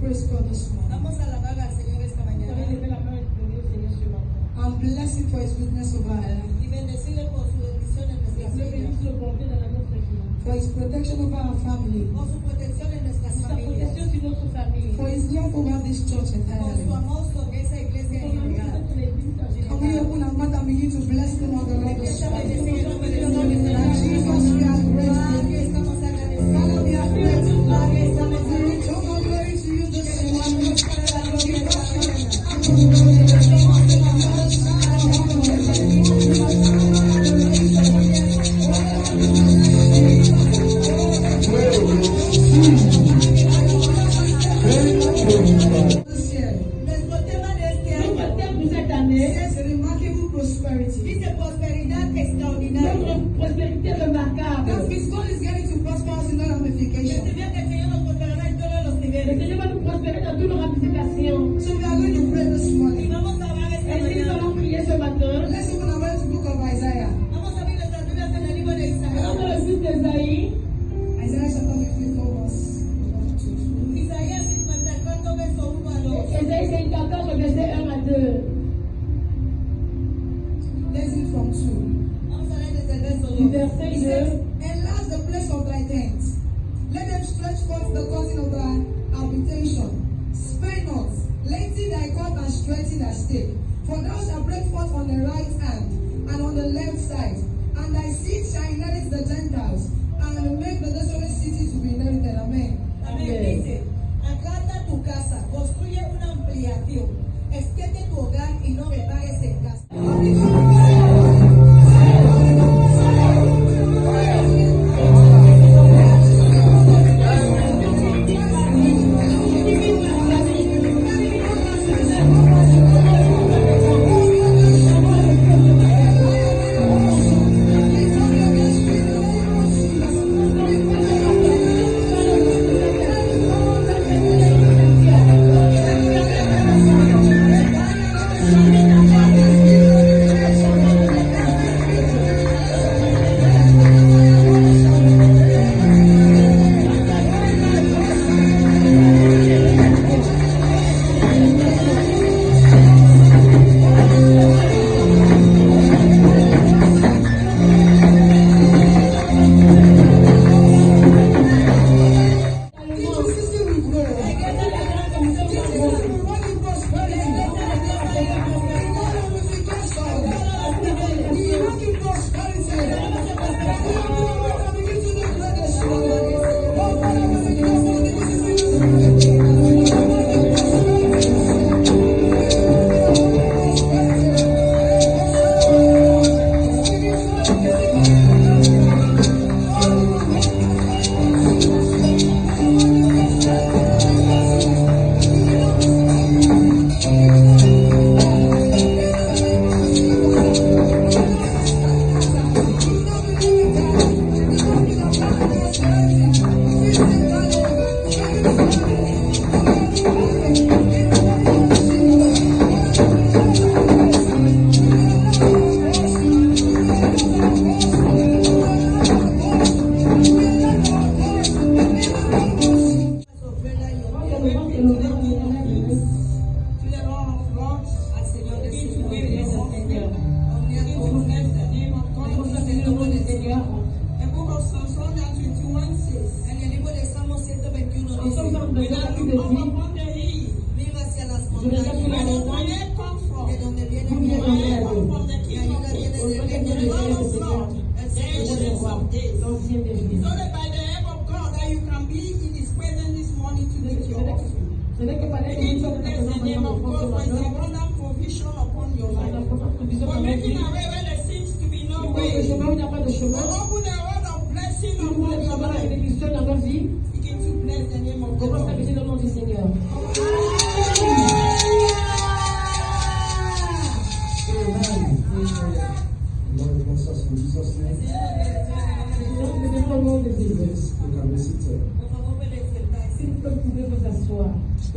praise God this morning. Vamos a alabar al Señor esta mañana. And bless Him for His goodness over our life. Y bendecirle por su bendición en nuestras vidas. For His protection over our family. Por su protección en nuestras familias. For His love over this church Por entirely. su amor sobre esa iglesia en general. Can we open our mouth and begin to bless the Lord of Lords? Empieza a bendecir el nombre del Señor. Jesus, we are grateful. Padre, estamos agradecidos. Father, we are grateful. Padre, estamos We return all glory to you this morning. Nuestro tema de este año Says remarkable prosperity. dice prosperidad extraordinaria. That His God is getting to prosper us in all Que ramifications. se vea que el Señor nos prosperará en todos los niveles. So we are going to pray this Y morning. vamos a orar esta mañana. Let's open our Bible to the book of Isaiah. Vamos a abrir nuestras Biblias en el libro de Isaías. Isaiah chapter 54 verse 1 to 2. Isaías 54, verso 1 a 2. Let's read from 2. Vamos a leer desde el verso 2. It says, enlarge the place of thy tent. Let them stretch forth the curtain of thy habitation. Spare not, lengthen thy cord and strengthen thy stake. For thou shalt break forth on the right hand and on the left side, and thy seed shall inherit the Gentiles, and make the desolate city to be inherited. Amen. También dice, agranda tu casa, construye una ampliación, extiende tu hogar y no repares en casa.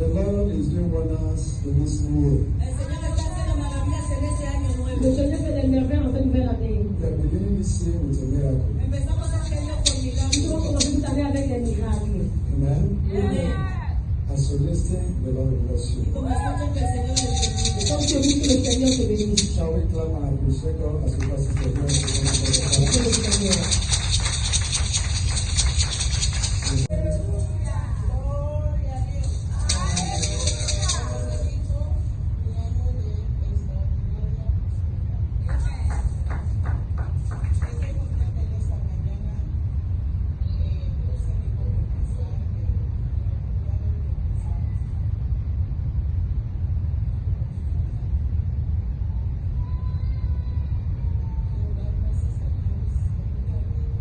The Lord is doing wonders in this new year. El Señor está haciendo maravillas en ese año nuevo. We are beginning this year with a miracle. Empezamos este año con milagros. Amen. Amén. As you listen, the Lord will bless you. Como escuchan que el Señor les bendiga. Comme tu écoutes que le Seigneur te bénisse. Shall we clap and appreciate God as we pass it to the Que le Seigneur. Gloria a Dios. Estoy contenta en esta mañana. Puse mi cómo pensar quiero dar gracias a Dios por un día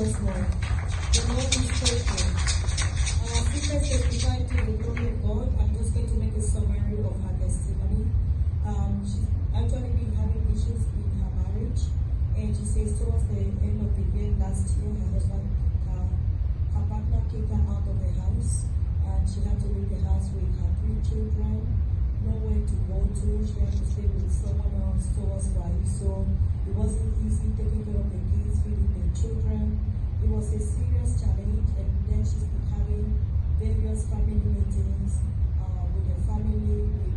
once more. The Lord is faithful. Our sister testified to the glory of God. I'm just going to make a summary of her testimony. She's actually been having issues in her marriage, and she says towards the end of the year last year, her partner kicked her out of the house, and she had to leave the house with her 3 children, nowhere to go to. She had to stay with someone else towards wife, so it wasn't easy taking care of the kids, feeding the children. It was a serious challenge, and then she's been having various family meetings with the family, with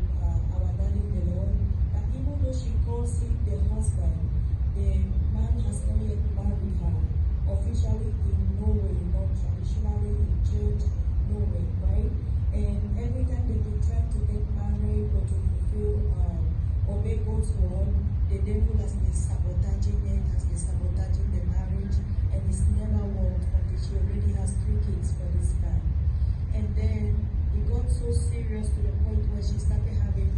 our daddy in the Lord. That even though she calls him the husband, the man has not yet married her officially in Norway, not traditionally in church, Norway, right? And every time they try to get married or to fulfill obey God's word, the devil has been sabotaging it, has been sabotaging the marriage, and it's never worked until she already has 3 kids for this man. And then it got so serious to the point where she started having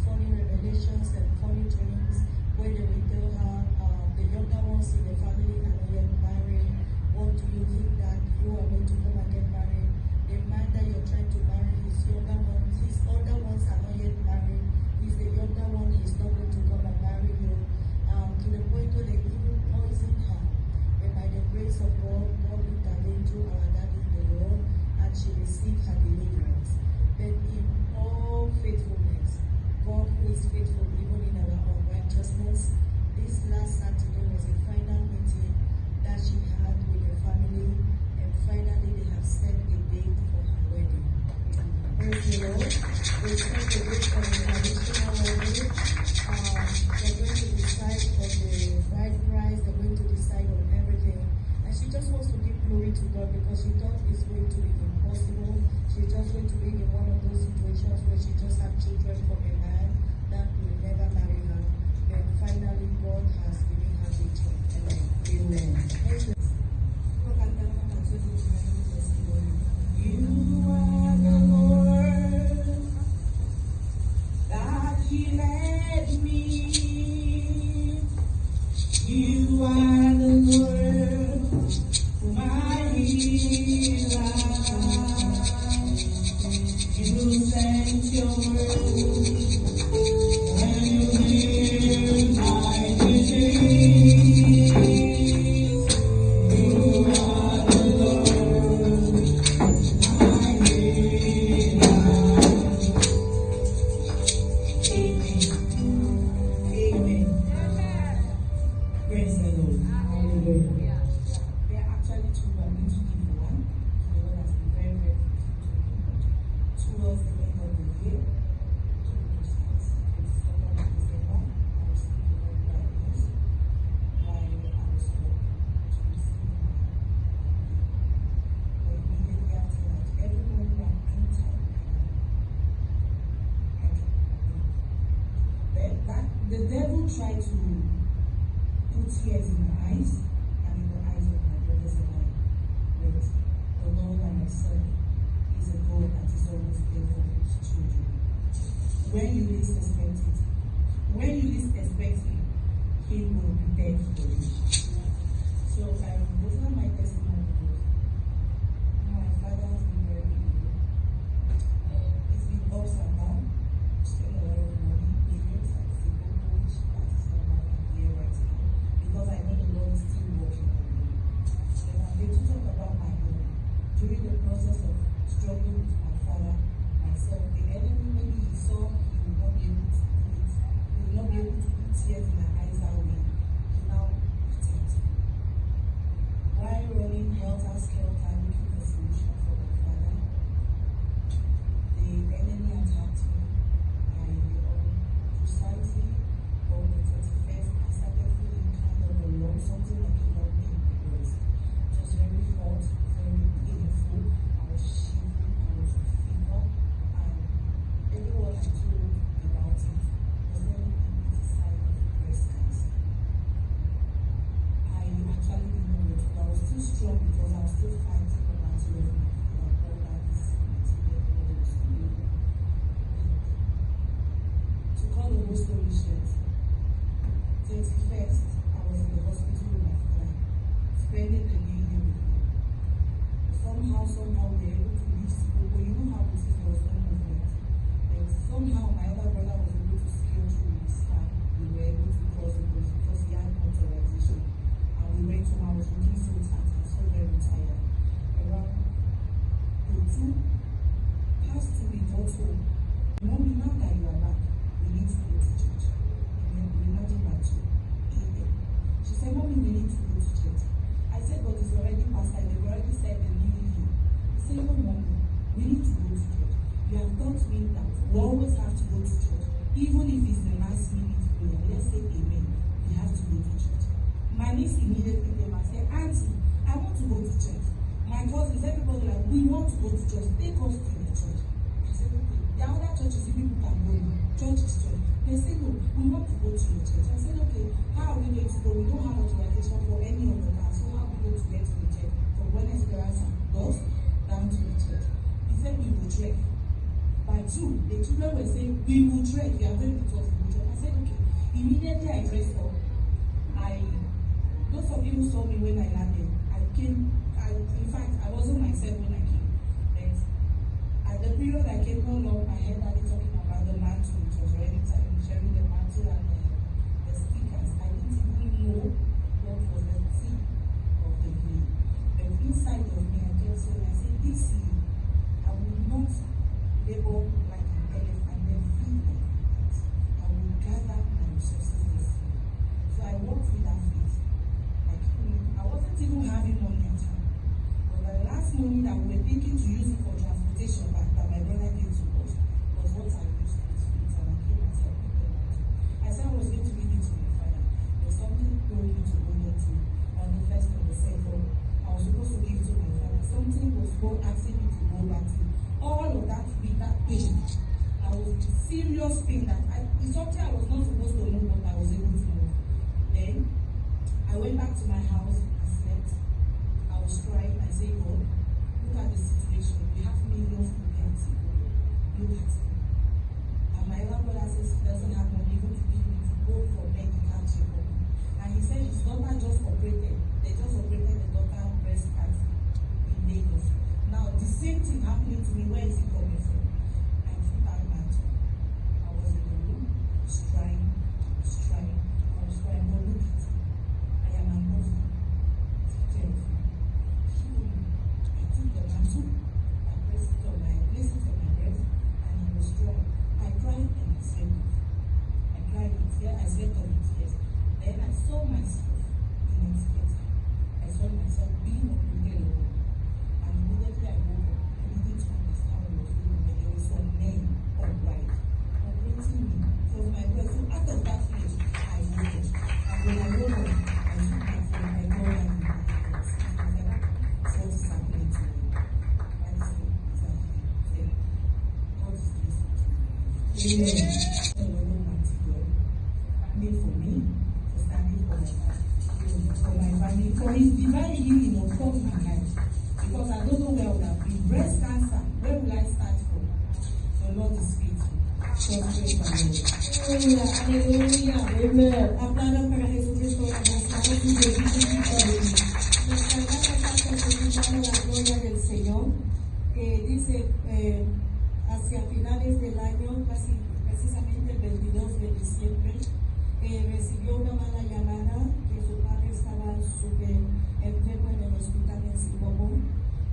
funny revelations and funny dreams where they will tell her, the younger ones in the family are not yet married. What do you think that you are going to come and get married? The man that you're trying to marry, his younger ones, his older ones are not yet married. He's the younger one, he's not going to come and marry you. To the point where they even poisoned her. And by the grace of God, God intervened through our daddy in the Lord, and she received her deliverance. But in all faithfulness, God who is faithful even in our unrighteousness, this last Saturday was a final meeting that she had with her family, and finally they have set a date for her wedding. Praise the Lord. They set a date for the traditional wedding. They're going to decide on the bride price, they're going to decide on everything. And she just wants to give glory to God because she thought it's going to be impossible. She's just going to be in one of those situations where she just has children from a man that will never marry her. And finally, God has given her victory. Amen. Amen. You are the Lord that He led me. You are the Lord my healer. You sent your word and you hear my disease. You are the Lord my healer. Amen. Amen. Praise the Lord. Hallelujah. There are actually 2, but I'm going to give you one. The Lord has been very, very faithful towards the end of the year. The devil tried to put tears in my eyes and in the eyes of my brothers and I. But the Lord and my son is a God that is always there for his children. When you least expect it, when you least expect him, he will be there for you. So those are my testimony. My father has been very good. It's been ups and downs. Spent a lot of money, millions, and single coach. That is not my idea right now. Because I know the Lord is still working on me. And I'm going to talk about my home. During the process of struggling with my father, myself, the enemy, maybe he saw he will not be able to do it. He will not be able to put tears in my eyes that way. He now protects me. While running helter-skelter looking for solution for my father, the enemy attacked me. Precisely on the 21st, I started feeling kind of alone, something like a lump in my breast. It was very hot, very painful. I was shivering, I was with fever, and everyone I told about it was telling me it's a sign of breast cancer. even if it's the last minute prayer, let's say amen, we have to go to church. My niece immediately came and said, Auntie, I want to go to church. My cousins, everybody like, we want to go to church. Take us to the church. I said, okay. The other churches, people can go in. Church is church. They say, no, we want to go to your church. I said, okay, how are we going to go? We don't have authorization for any of the cars. So how are we going to get to the church? From Buena Esperanza bus down to the church. He said, we will trek. By 2, the children were saying, we will trek. We are going to talk, we will trek. I said, okay. Immediately I dressed up. Those of you who saw me when I landed, in fact, I wasn't myself when I came. But at the period I came, no long, I heard Daddy talking about the mantle. It was already time sharing the mantle and the stickers. I didn't even know what was the theme of the day. But inside of me, I just said, I said, this year, I will not labor like an elephant and feel like that. I will gather my resources this year. So I walked with that faith. I wasn't even having money at home. But the last money that we were thinking to use it for transportation back that my brother gave to us was what I used to use. And I came and said, I said I was going to give it to my father. There's something told me to go into on the first and the second. I was supposed to give it to my father. Something was asking me to go back to. All of that with that pain. I was in serious pain that it's something I was not supposed to know, but I was able to know. Then I went back to my house, I slept, I was crying, I said, God, look at the situation. We have millions to pay at look at it. And my elder brother says he doesn't have money even to give me to go for medical checkup. And he said his daughter just operated. They just operated the daughter breast cancer in Lagos. Now, the same thing happening to me, where is it coming from? I took that matter. I was in the room, I was trying, but look at it. I am an orphan. I took the mantle, I placed it on my breast, and I was strong. I cried and I slept it. I cried it, yeah, I slept on it, yes. Then I saw myself in its better. I saw myself being unavailable. And immediately I woke up, I began to understand what was going on. There were some men upright, operating me from my breast. So out of that place, I woke up. And when I woke up, I took my phone, I called her, so it's happening to me. I said, exactly. God is listening to me. Amen. The Lord mighty God, standing for me, for standing for my family, for his divine healing of course my life. Because I don't know where I would have been. Breast cancer, where will I start from? The Lord is faithful. So praise the Lord. Aleluya. Amen. Aplaudan para Jesucristo, las manos y benditos. Nuestra gran casa presentando la gloria del Señor, que dice hacia finales del año, casi precisamente el 22 de diciembre, recibió una mala llamada que su padre estaba súper enfermo en el hospital en Singapur.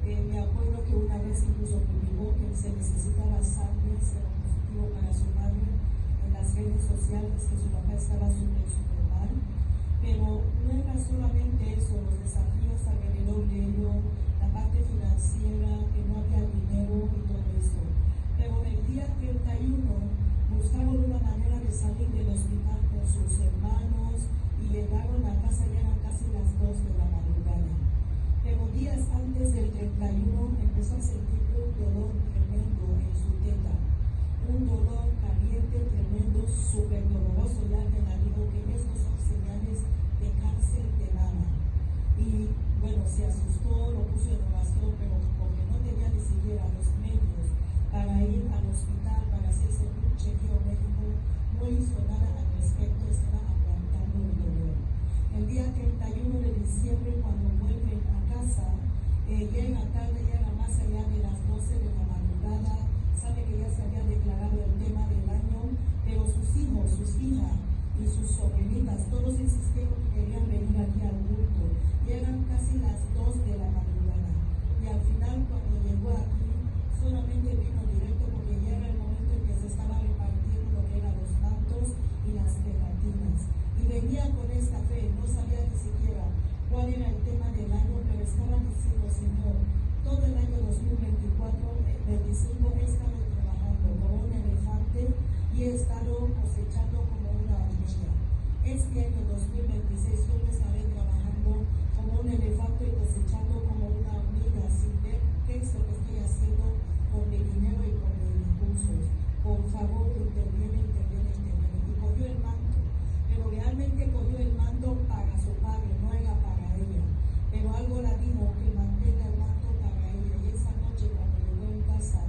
Me acuerdo que una vez incluso publicó que se necesitaba sangre, era positivo para su madre en las redes sociales, que su papá estaba súper mal. Pero no era solamente eso, los desafíos alrededor de ello, la parte financiera, que no había dinero y todo eso. Pero el día 31 buscaron una manera de salir del hospital con sus hermanos y llegaron a casa, ya eran casi las 2 de la madrugada. Pero días antes del 31 empezó a sentir un dolor tremendo en su teta, un dolor caliente tremendo, súper doloroso. Ya me la dijo que estos son señales de cáncer de mama. Y bueno, se asustó, lo puso en oración, pero porque no tenía ni siquiera los medios para ir al hospital para hacerse un chequeo médico, no hizo nada al respecto, estaba aguantando el dolor. El día 31 de diciembre, cuando vuelve a casa, llega tarde, llega más allá de las 12 de la madrugada, sabe que ya se había declarado el tema del año, pero sus hijos, sus hijas y sus sobrinitas, todos insistieron que querían venir aquí al culto. Llegan casi las 2 de la madrugada. Y al final, cuando llegó aquí, solamente vino directo porque ya era el momento en que se estaba repartiendo lo que eran los mantos y las pegatinas. Y venía con esta fe, no sabía ni siquiera cuál era el tema del año, pero estaba diciendo, Señor, todo el año 2024, 25 he estado trabajando como un elefante y y he estado cosechando como una hormiga. Este año 2026 yo me estaré trabajando como un elefante y cosechando como una hormiga sin ver qué es lo que estoy haciendo con mi dinero y con mis recursos. Por favor, interviene. Y cogió el manto, pero realmente cogió el manto para su padre, no era para ella. Pero algo la dijo que mantenga el manto para ella. Y esa noche cuando llegó en casa,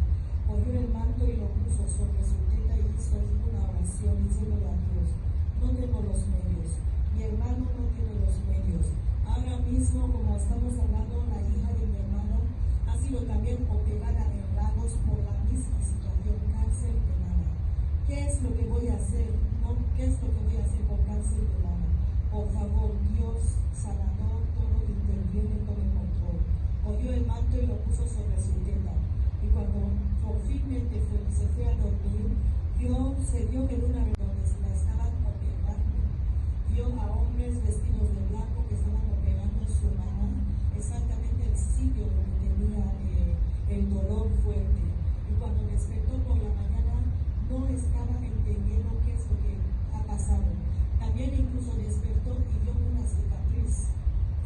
cogió el manto y lo puso sobre su teta y hizo una oración diciéndole a Dios: no tengo los medios, mi hermano no tiene los medios. Ahora mismo, como estamos hablando, la hija de mi hermano ha sido también operada en Lagos por la misma situación, cáncer de mama. ¿Qué es lo que voy a hacer? ¿No? ¿Qué es lo que voy a hacer con cáncer de mama? Por favor, Dios, sanador, todo interviene, todo el control. Cogió el manto y lo puso sobre su teta. Y cuando por finmente se fue a dormir, se vio en una donde se la estaban operando. Vio a hombres vestidos de blanco que estaban operando su mama, exactamente el sitio donde tenía el dolor fuerte. Y cuando despertó por la mañana, no estaba entendiendo qué es lo que ha pasado. También incluso despertó y vio una cicatriz.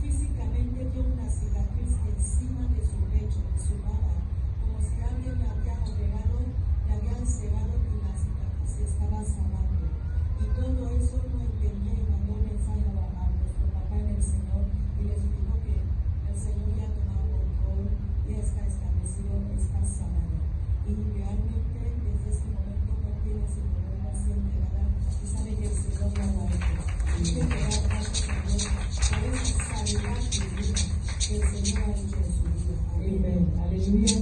Físicamente vio una cicatriz encima de su pecho, de su mama, como si alguien le había operado, le habían cerrado y la cicatriz se estaba sanando. Y todo eso no entendía y mandó un mensaje a nuestro papá en el Señor y les dijo que el Señor ya ha tomado control, ya está establecido, está sanado. Y realmente desde ese momento no tiene su problema, siente nada y sabe que el Señor la va a hacer. Y quiero dar gracias a Dios por esa sanidad divina que el Señor ha hecho en su vida. Amén. Aleluya.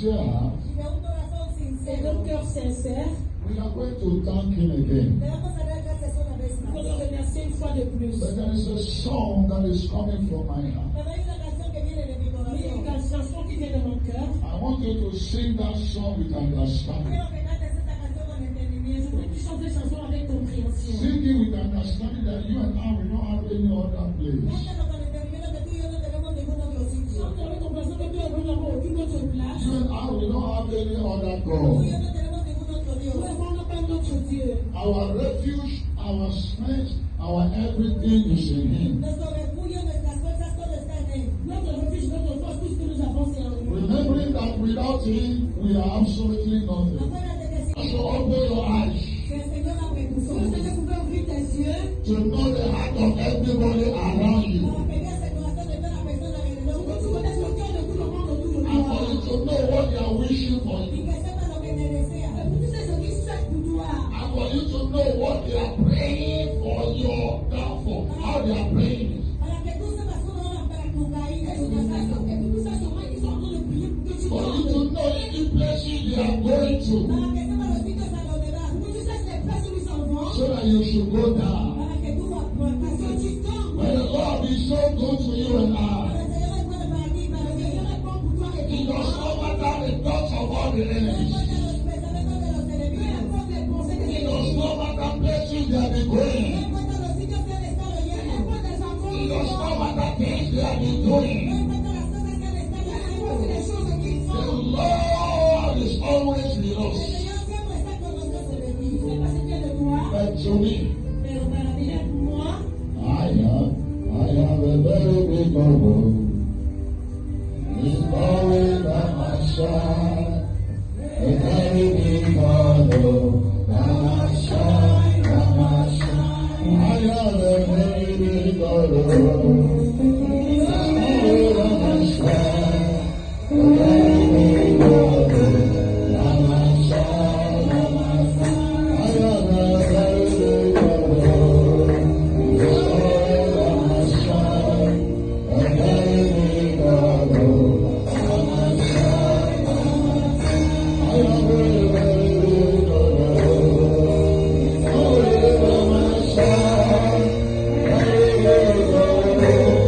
sincere, y de un corazón et sincero, d'un cœur sincère, we are going to thank him again. le vamos a dar gracias una vez il faut le más. remercier une fois de plus. But there is a song that is coming from my heart. Pero hay una canción que viene de mi Mais une corazón. chanson qui vient de mon cœur. I want you to sing that song with understanding. Quiero que cantes esta canción con Je entendimiento. voudrais que tu chantes cette chanson avec compréhension. Sing it with understanding that you and I will not have any other place. Cántalo con entendimiento que tú y yo no tenemos ningún otro sitio. Chante avec compréhension que toi et moi n'avons aucune autre place. You and I will not have any other Tú y God. yo no tenemos ningún otro Dios. Toi et moi, on n'a pas d'autre Dieu. Our refuge, our strength, our everything is in him. Nuestro refugio, nuestras fuerzas, todo está en Él. Notre refuge, notre force, tout ce que nous avons, c'est en lui. Remembering that without him, we are absolutely nothing. Acuérdate que si So open your eyes el Señor abre tus Si le Seigneur ojos pouvait ouvrir tes yeux, to know the heart of everybody around you. para que veas el corazón de toda persona alrededor pour que de tu ti connaisses le cœur de tout le monde autour de And for toi. you to know what they are wishing for y you. que sepa lo que te desea. Et pour que tu sais ce qu'ils souhaitent pour toi. And for you to know what they are praying for your downfall. How they are praying. Para que tú sepas cómo oran para tu caída, tu desastre. Et pour que tu saches comment ils sont en train de prier pour que tu For you to tombes. know any places they are going to. Para que sepas los sitios a donde vas. Pour que tu saches les places où ils s'en vont. So that you should go down. Para que tú Pour que pases. tu tombes. When the Lord is so good to you and I. Para el Señor es bueno para ti, para Le mí. Seigneur est bon pour toi et It pour does moi. not matter the thoughts of all the No enemies. importa los pensamientos de los Peu enemigos. importe les pensées des It does ennemis. not matter places they have been No going. importa los sitios que han estado Peu yendo. importe les endroits où It ils does vont. not matter things they have been No doing. importa las cosas que han estado Peu importe haciendo. les choses qu'ils The font. Lord is always with El us. Señor siempre está con nosotros. Il fait passer près de toi. But to me, Mais para ti et pour moi, I have a very big God. He's always by my side. A very big God. By my side, by my side. I have a very big God. He's always by my side. A very big God. By my side, by my side. I have a very big God. He's always by my side. A very big God. By my side, by my side. I have a very big God. Always by my side. Very big God.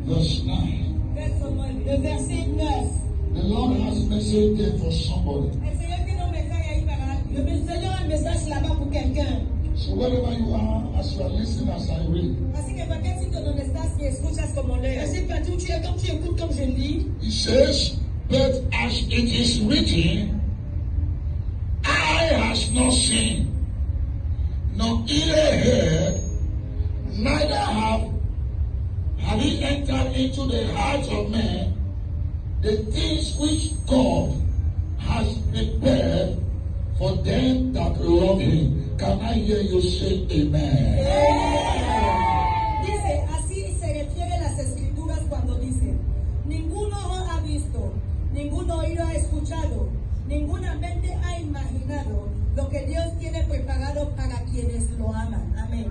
verse 9. Verso 9. Le verset 9. The Lord has message there for somebody. El Señor tiene un mensaje ahí para alguien. Le Señor a un message là-bas pour quelqu'un. So wherever you are, as you are listening, as I read, Así que cualquier sitio donde estás y escuchas como leo. Así que tú écoutes comme je lis. He says, but as it is written, eye has not seen, nor ear heard, neither have he entered into the heart of man the things which God has prepared for them that love him. Can I hear you say amen? Dice, así se refiere las escrituras cuando dice, ningún ojo ha visto, ningún oído ha escuchado, ninguna mente ha imaginado lo que Dios tiene preparado para quienes lo aman. Amén.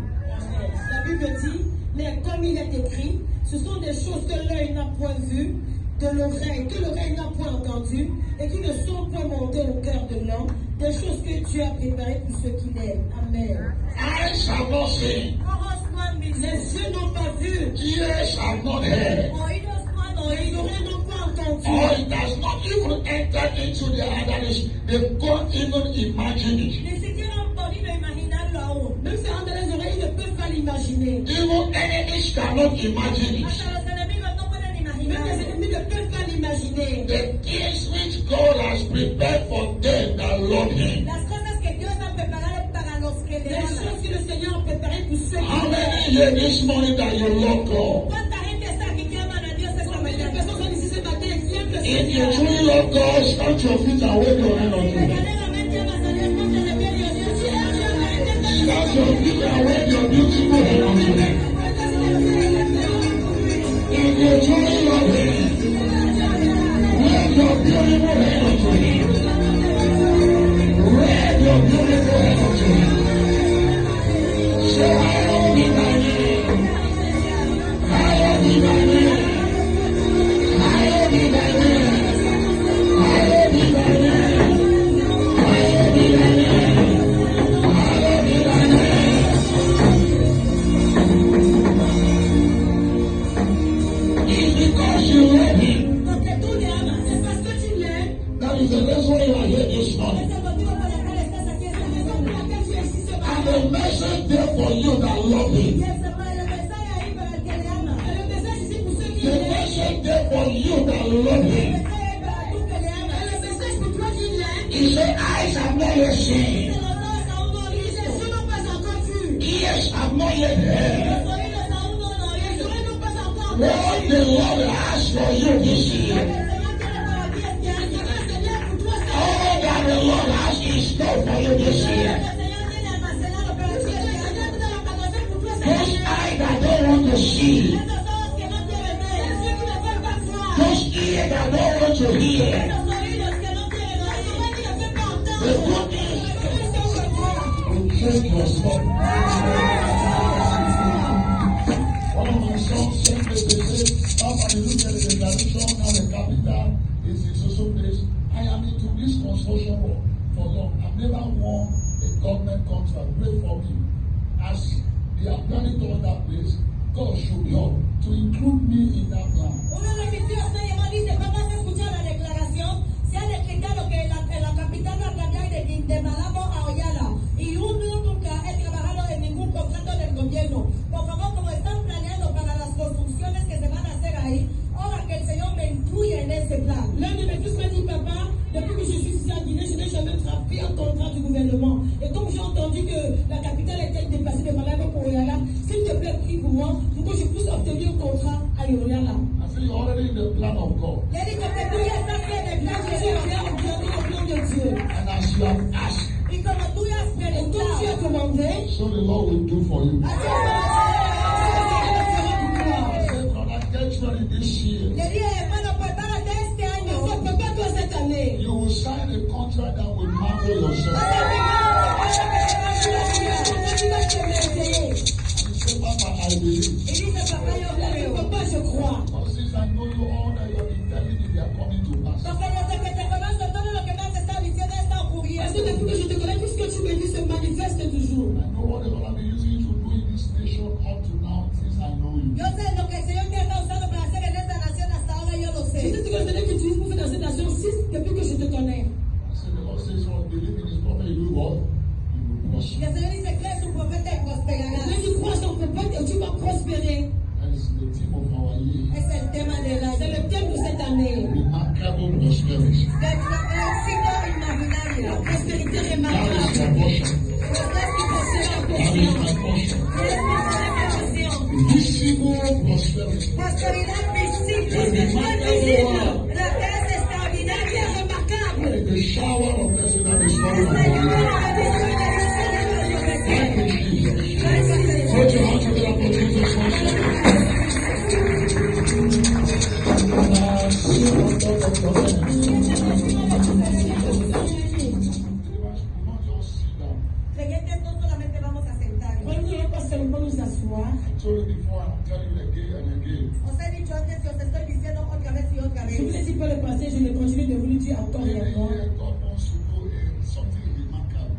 La Bible dit, mais comme il est écrit, ce sont des choses que l'œil n'a point vues, que l'oreille n'a point entendues, et qui ne sont point montées au cœur de l'homme, des choses que Dieu a préparées pour ceux qui l'aiment. Amen. Eyes have not seen, Les yeux n'ont pas vu, ears have not heard, oídos no han oído, oreilles n'ont pas entendu. or it has not even entered into their heart. They can't even imagine it. Ni siquiera han podido imaginarlo aún. Même si entre les oreilles, ils ne peuvent pas l'imaginer. Even enemies cannot imagine it. Hasta los enemigos no pueden imaginar. Même les ennemis ne peuvent pas l'imaginer. The things which God has prepared for them that love him. Las cosas que Dios ha preparado para los que le aman. Les choses que le Seigneur a préparées pour ceux qui How l'aiment. many here this morning that you love God? ¿Cuánta gente está aquí que aman a Dios esta mañana? Personas son ici ce matin qui aiment le If you Seigneur. truly love God, stand to your feet and wave your hand Si unto him. verdaderamente amas a Dios, ponte de pie y Dios te ama. Stand to your feet and wave your beautiful hand unto him. If you truly love him, wave your beautiful hand unto him. Wave your beautiful hand unto him. Say, hallowed be thy name. Hallowed be thy name. Hallowed be thy name. Hallowed be thy name. Hallowed be thy name. Hallowed be thy name. It's because you love him. Porque tú le amas. Es parce que tu l'aimes. That is the reason why you are here this morning. Es el motivo por el cual estás aquí esta mañana. Por la cual tú existes esta And mañana. a message there for you that love him. Y el mensaje ahí para el que le ama. El mensaje ici pour ceux qui The le aiment. message there for you that love El him. mensaje ahí para tú que le amas. El mensaje pour toi qui l'aimes. He said, eyes have not yet seen, Los ojos aún no viste. Les yeux n'ont pas encore vu. ears have not yet heard. Los oídos aún no han oído. Les oreilles n'ont pas encore What entendu. the Lord has for you this year, El Señor tiene para ti este año. El Señor pour toi este all año. that the Lord has in store for you this El year. Señor tiene almacenado para ti este año. El Señor tiene almacenado pour toi este Those año. eyes that don't want to see, Esos ojos que no quieren ver. Les yeux qui ne veulent pas voir. those ears that don't want to hear. Esos oídos que no quieren oír. Esos oídos que no quieren The entender. good news, Esos take your stop. One of my sons sent me, they say, Papa, you look at the direction, now the capital is in social place. I am into this construction work for long. I've never won a government contract. Pray for me. As they are planning to run that place, God should help to include me in that plan. Uno de mis tíos me llamó y dice, papá, ¿se escuchó la declaración? Se ha decretado que la capital va a cambiar de Malabo a Oyala. Y uno nunca he trabajado en ningún contrato del gobierno. Por favor, como están planeando para las construcciones que se van a hacer ahí, ahora que el Señor me incluya en ese plan. L'un de mes fils m'a dit, papa, depuis que je suis ici en Guinée, je n'ai jamais pris un contrat du gouvernement. Et comme j'ai entendu que la capitale était déplacée de Malabo pour Oyala, s'il te plaît, prie pour moi, pour que je puisse obtenir un contrat à Oyala. I say you're already in the plan of God. Le digo que tú ya estás en el plan de Dios, de Dieu. And as you have asked, Y como tú ya has preguntado, so the Lord will do for you. así es como el Señor I said, brother, get ready this year. le dije, hermano, prepárate este año. Prepárate esta année. You will sign a contract that will marvel yourself. And you say, Papa, I believe. Y dice, papá, yo creo. Papá, je crois. But since I know you, all that you have been telling me, they are coming to pass. Porque desde que te conozco, todo lo que me has estado diciendo está ocurriendo. Parce que depuis que je te connais, tout ce que tu me dis se manifeste toujours. I know what the Lord has been using you to do in this nation up to now since I know you. Yo sé lo que el Señor te está usando para prosper. Y el Señor dice, cree en tu profeta y prosperarás. Quand tu crois en ton prophète, tu vas prospérer. That is the theme of our year. Es el tema del año. C'est le thème de cette année. Remarkable prosperity. Del éxito imaginario. La prospérité That is remarquable. your portion. Es tu porción. That is my portion. Es mi porción. Visible prosperity. Prosperidad visible. That is my Visible. La que es extraordinaria. Remarquable. That is the shower of blessing that is falling Es la upon lluvia you. de bendición de Dios sobre nosotros. Thank you, Jesus. Gracias, Señor. Put your hands together for Jesus once Creyentes no solamente vamos a sentarnos. Quand nous n'allons pas seulement nous asseoir, I told you before, I'm telling you again and again. Os he dicho antes y os estoy diciendo otra vez y otra je vous vez. l'ai dit par le passé, je vais continuer de vous le dire encore et Every encore. year, God wants to do something remarkable.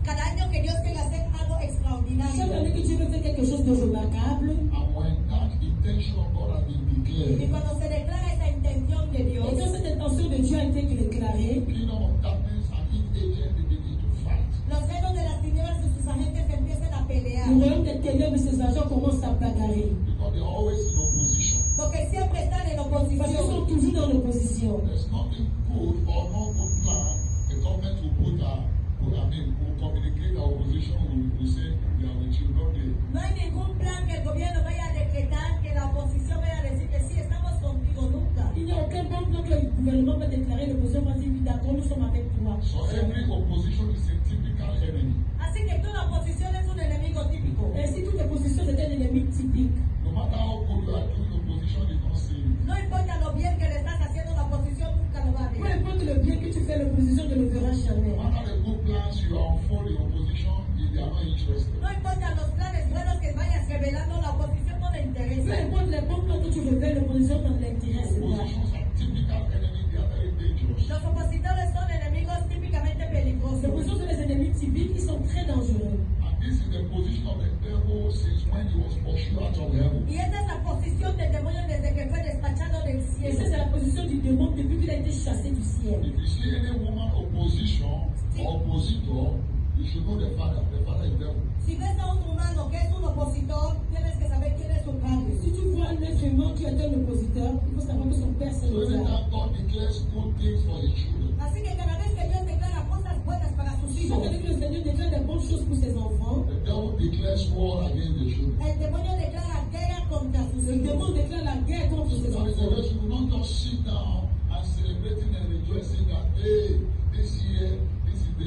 Cada año que Dios quiere hacer algo Chaque extraordinario. année que Dieu veut faire quelque chose de remarquable, And when that intention of God has been Y declared, cuando se declara esa intención de Dios, et quand cette intention de Dieu a été déclarée, the kingdom of darkness and its agents they begin to fight. los reinos de las tinieblas y sus agentes empiezan a pelear. le royaume des ténèbres et ses agents commencent à bagarrer. Because they're always in opposition. Porque siempre están en Parce qu'ils sont oposición. toujours dans l'opposition. There's nothing good or no good plan the government will will communicate our opposition, will say they are with you. No, they, No hay ningún plan que el gobierno vaya a decretar, que la oposición vaya a decir que sí, estamos contigo nunca. Il n'y a aucun bon plan que le gouvernement va déclarer, l'opposition va dire oui, d'accord, nous sommes avec toi. so every opposition is a typical enemy. Así que toda oposición es un enemigo típico. Ainsi, toute opposition, c'est un ennemi typique. No matter how good you are doing, opposition is not see you. No importa lo bien que le estás haciendo, la oposición nunca lo va a Peu ver. importe le bien que tu fais, l'opposition ne le verra jamais. No matter the good plans you are unfolding, opposition, they are not interested. No importa los planes buenos que vayas revelando, la oposición no le Peu interesa. importe les bons plans que tu révèles, l'opposition ne l'intéresse pas. Oppositions are typical enemy, they are very dangerous. Los opositores son enemigos típicamente peligrosos. L'opposition sont les ennemis typiques, ils sont très dangereux. And this is the position of the devil since when he was pursued out of heaven. Y esta es la posición del demonio desde que fue despachado del Et ça, cielo. c'est la position du démon depuis qu'il a été chassé du ciel. If you see any woman opposition or oppositor, you should know the father. The father is devil. Si ves a un humano que es un opositor, tienes que saber quién es su padre. Si tu vois un être humain qui est un oppositeur, il faut savoir que son père, c'est So le diable. anytime God declares good things for his children, Así que cada vez que Dios declara cosas buenas para sus Chaque hijos, année que le Seigneur déclare des bonnes choses pour ses enfants, the devil declares war against the children. el demonio declara guerra contra sus le hijos. démon déclare la guerre contre ses So the enfants. rest will not just sit down and celebrating and rejoicing that, hey, this year, this is the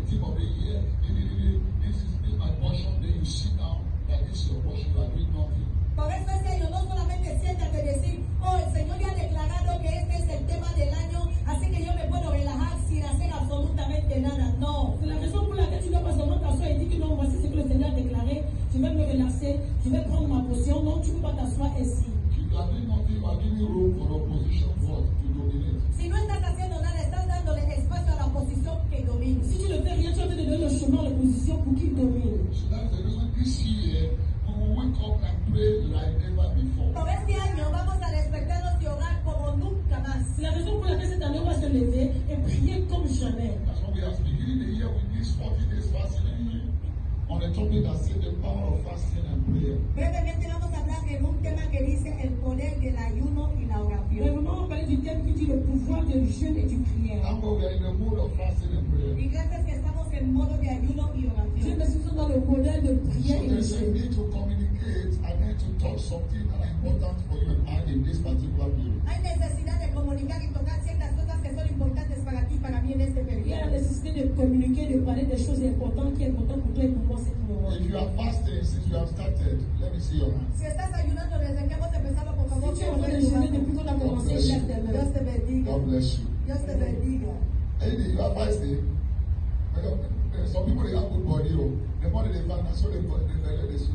theme of the year, this is my portion. Then you sit down, that this is your portion, you are doing nothing. Por eso es que ellos no solamente siéntate y decir, oh, el Señor ya ha declarado que este es el tema del año, así que yo me puedo relajar sin hacer absolutamente nada. No. C'est la raison pour laquelle tu ne dois pas seulement t'asseoir et dire que non, voici ce que le Seigneur a déclaré, je vais me relaxer, je vais prendre ma potion. Non, tu ne peux pas t'asseoir ainsi. If you are doing nothing, you are giving room for the opposition force to dominate. Si no estás haciendo nada, estás dándole espacio a la oposición que domine. Si tu ne fais rien, tu es en train de donner le chemin à l'opposition pour qu'il domine. So that's the reason this year we will wake up and pray like never before. Por este año vamos a despertarnos y orar como nunca más. C'est la raison pour laquelle cette année, on va se lever et prier comme jamais. That's why we are beginning the year with this 40 days fasting and on a topic that says the power of fasting and prayer. Brevemente vamos a hablar de un tema que dice el poder del ayuno y la Mais oración. vraiment, on va parler du thème qui dit le pouvoir du jeûne et du prière. Thank God we are in the mood of fasting and prayer. Y gracias que estamos en modo de ayuno y Je oración. me suis dans le modèle de So prière et de there's a jeûne. need to communicate and then to touch something that are important for you and I in this particular period. Hay necesidad de comunicar y tocar ciertas cosas que son importantes para ti y para mí en este Il y a la periodo. nécessité de communiquer, de parler des choses importantes qui est important pour toi et pour moi cette moment. If you are fasting since you have started, let me see your hand. Si estás ayunando desde que hemos empezado, por favor, Si tu es en train de jeûner depuis qu'on a commencé, lève tes mains. Dios te bendiga. God bless you. Dios te bendiga. Hey, you are fasting. Some people they have good body. Oh. The body they fast, so they suit.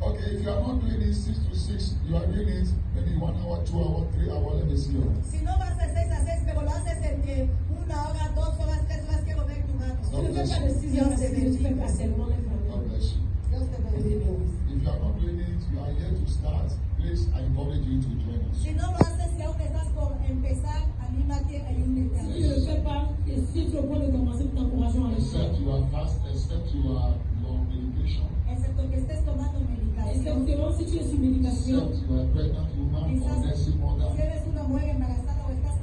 Okay, if you are not doing it 6 to 6, you are doing it maybe 1 hour, 2 hours, 3 hours. Let me see your hand. Si no vas de 6 a 6, pero lo haces entre 1 hora, 2 horas, 3 horas, quiero ver tu mano. Tu ne fais pas de 6 heures à 6, tu fais pas seulement les God familles. bless you. Dios te bendiga. If you are not doing it, you are yet to start. please, I encourage you to join us. Si no lo haces, si aún estás por empezar, anímate a unirte a Si tu ne le fais pas, et si tu es au point de commencer, nous t'encourageons à le faire. Except you are fast, except you are on medication, excepto que estés tomando medicación. Exceptement si tu es sur médication, except you are a pregnant woman or Quizás nursing mother, si eres una mujer embarazada o estás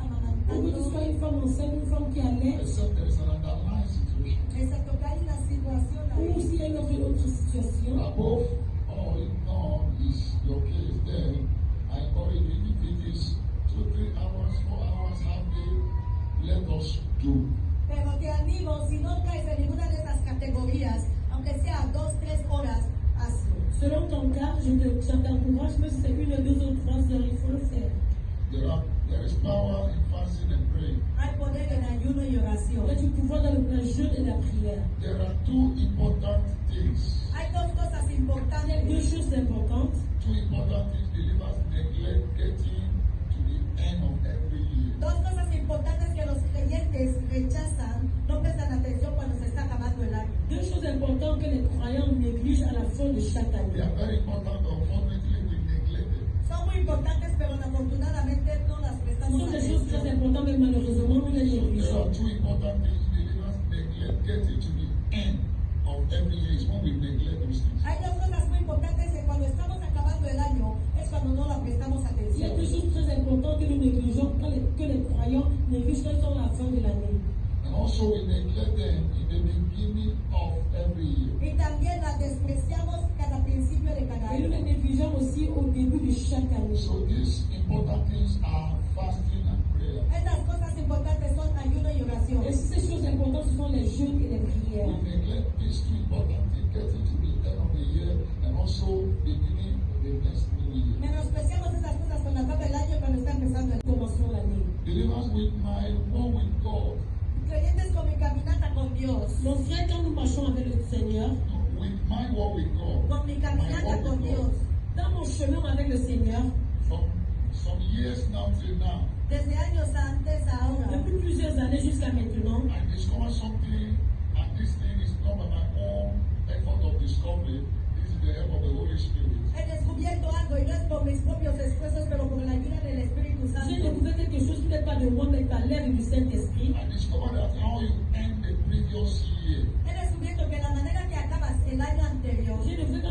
ou que tu sois amamantando, une femme enceinte, une femme qui allait, except there is an underlying situation. excepto que hay una situación ou ahí. s'il y a une autre situation. Above all, if none is your case, then I encourage you, if it is 2, 3 hours, 4 hours, half day, let us do. Pero te animo, si no caes en ninguna de estas categorías, aunque sea 2, 3 horas, hazlo. Selon ton cas, je t'encourage, mais si c'est 1, 2 ou 3 heures, il faut le faire. There is power in fasting and praying. Hay poder en ayuno y oración. Il y a du pouvoir dans le jeûne et la prière. There are 2 important things. Hay dos cosas Il y a importantes. 2 choses importantes. 2 important things believers neglect getting to the end of every year. Dos cosas importantes que los creyentes rechazan, no prestan atención cuando se está acabando el año. 2 choses importantes que les croyants négligent à la fin de chaque They année. are very important, unfortunately we neglect them. Son muy importantes, pero afortunadamente no las Ce prestamos sont des choses très atención. importantes, mais malheureusement, nous les There are négligeons. 2 important things believers neglect getting to the end of every year. It's when we neglect those things. Hay dos cosas muy importantes que cuando estamos acabando el año es cuando no las prestamos Il y a atención. 2 choses très importantes que nous négligeons, que les croyants négligent quand ils sont à la fin de l'année. And also we neglect them in the beginning of every year. Y también las despreciamos cada principio de cada Et nous les año. négligeons aussi au début de chaque année. So these important things are fasting and prayer. Estas cosas importantes son ayuno y oración. Et si ces choses importantes, ce sont les jeûnes et les prières. We neglect these 2 important things, getting to the end of the year and also beginning the next new year. Menospreciamos esas cosas cuando acaba el año y cuando está empezando el año. Commençons l'année. Believers, with my walk with God, Creyentes con mi caminata con Dios, Mon frère, quand nous marchons avec le Seigneur, with my walk with God, con mi my caminata walk con with Dios, God, dans mon chemin avec le Seigneur, from some years now till now, desde años antes a ahora, depuis plusieurs années jusqu'à maintenant, I discovered something, and this thing is not by my own effort of discovery. This is the help of the Holy Spirit. he descubierto algo y no es por mis propios esfuerzos, pero por la ayuda del Espíritu j'ai Santo. découvert quelque chose qui n'est pas de moi, mais par l'aide du Saint-Esprit. I discovered that how you end the previous year, He descubierto que la manera que acabas el año anterior, J'ai découvert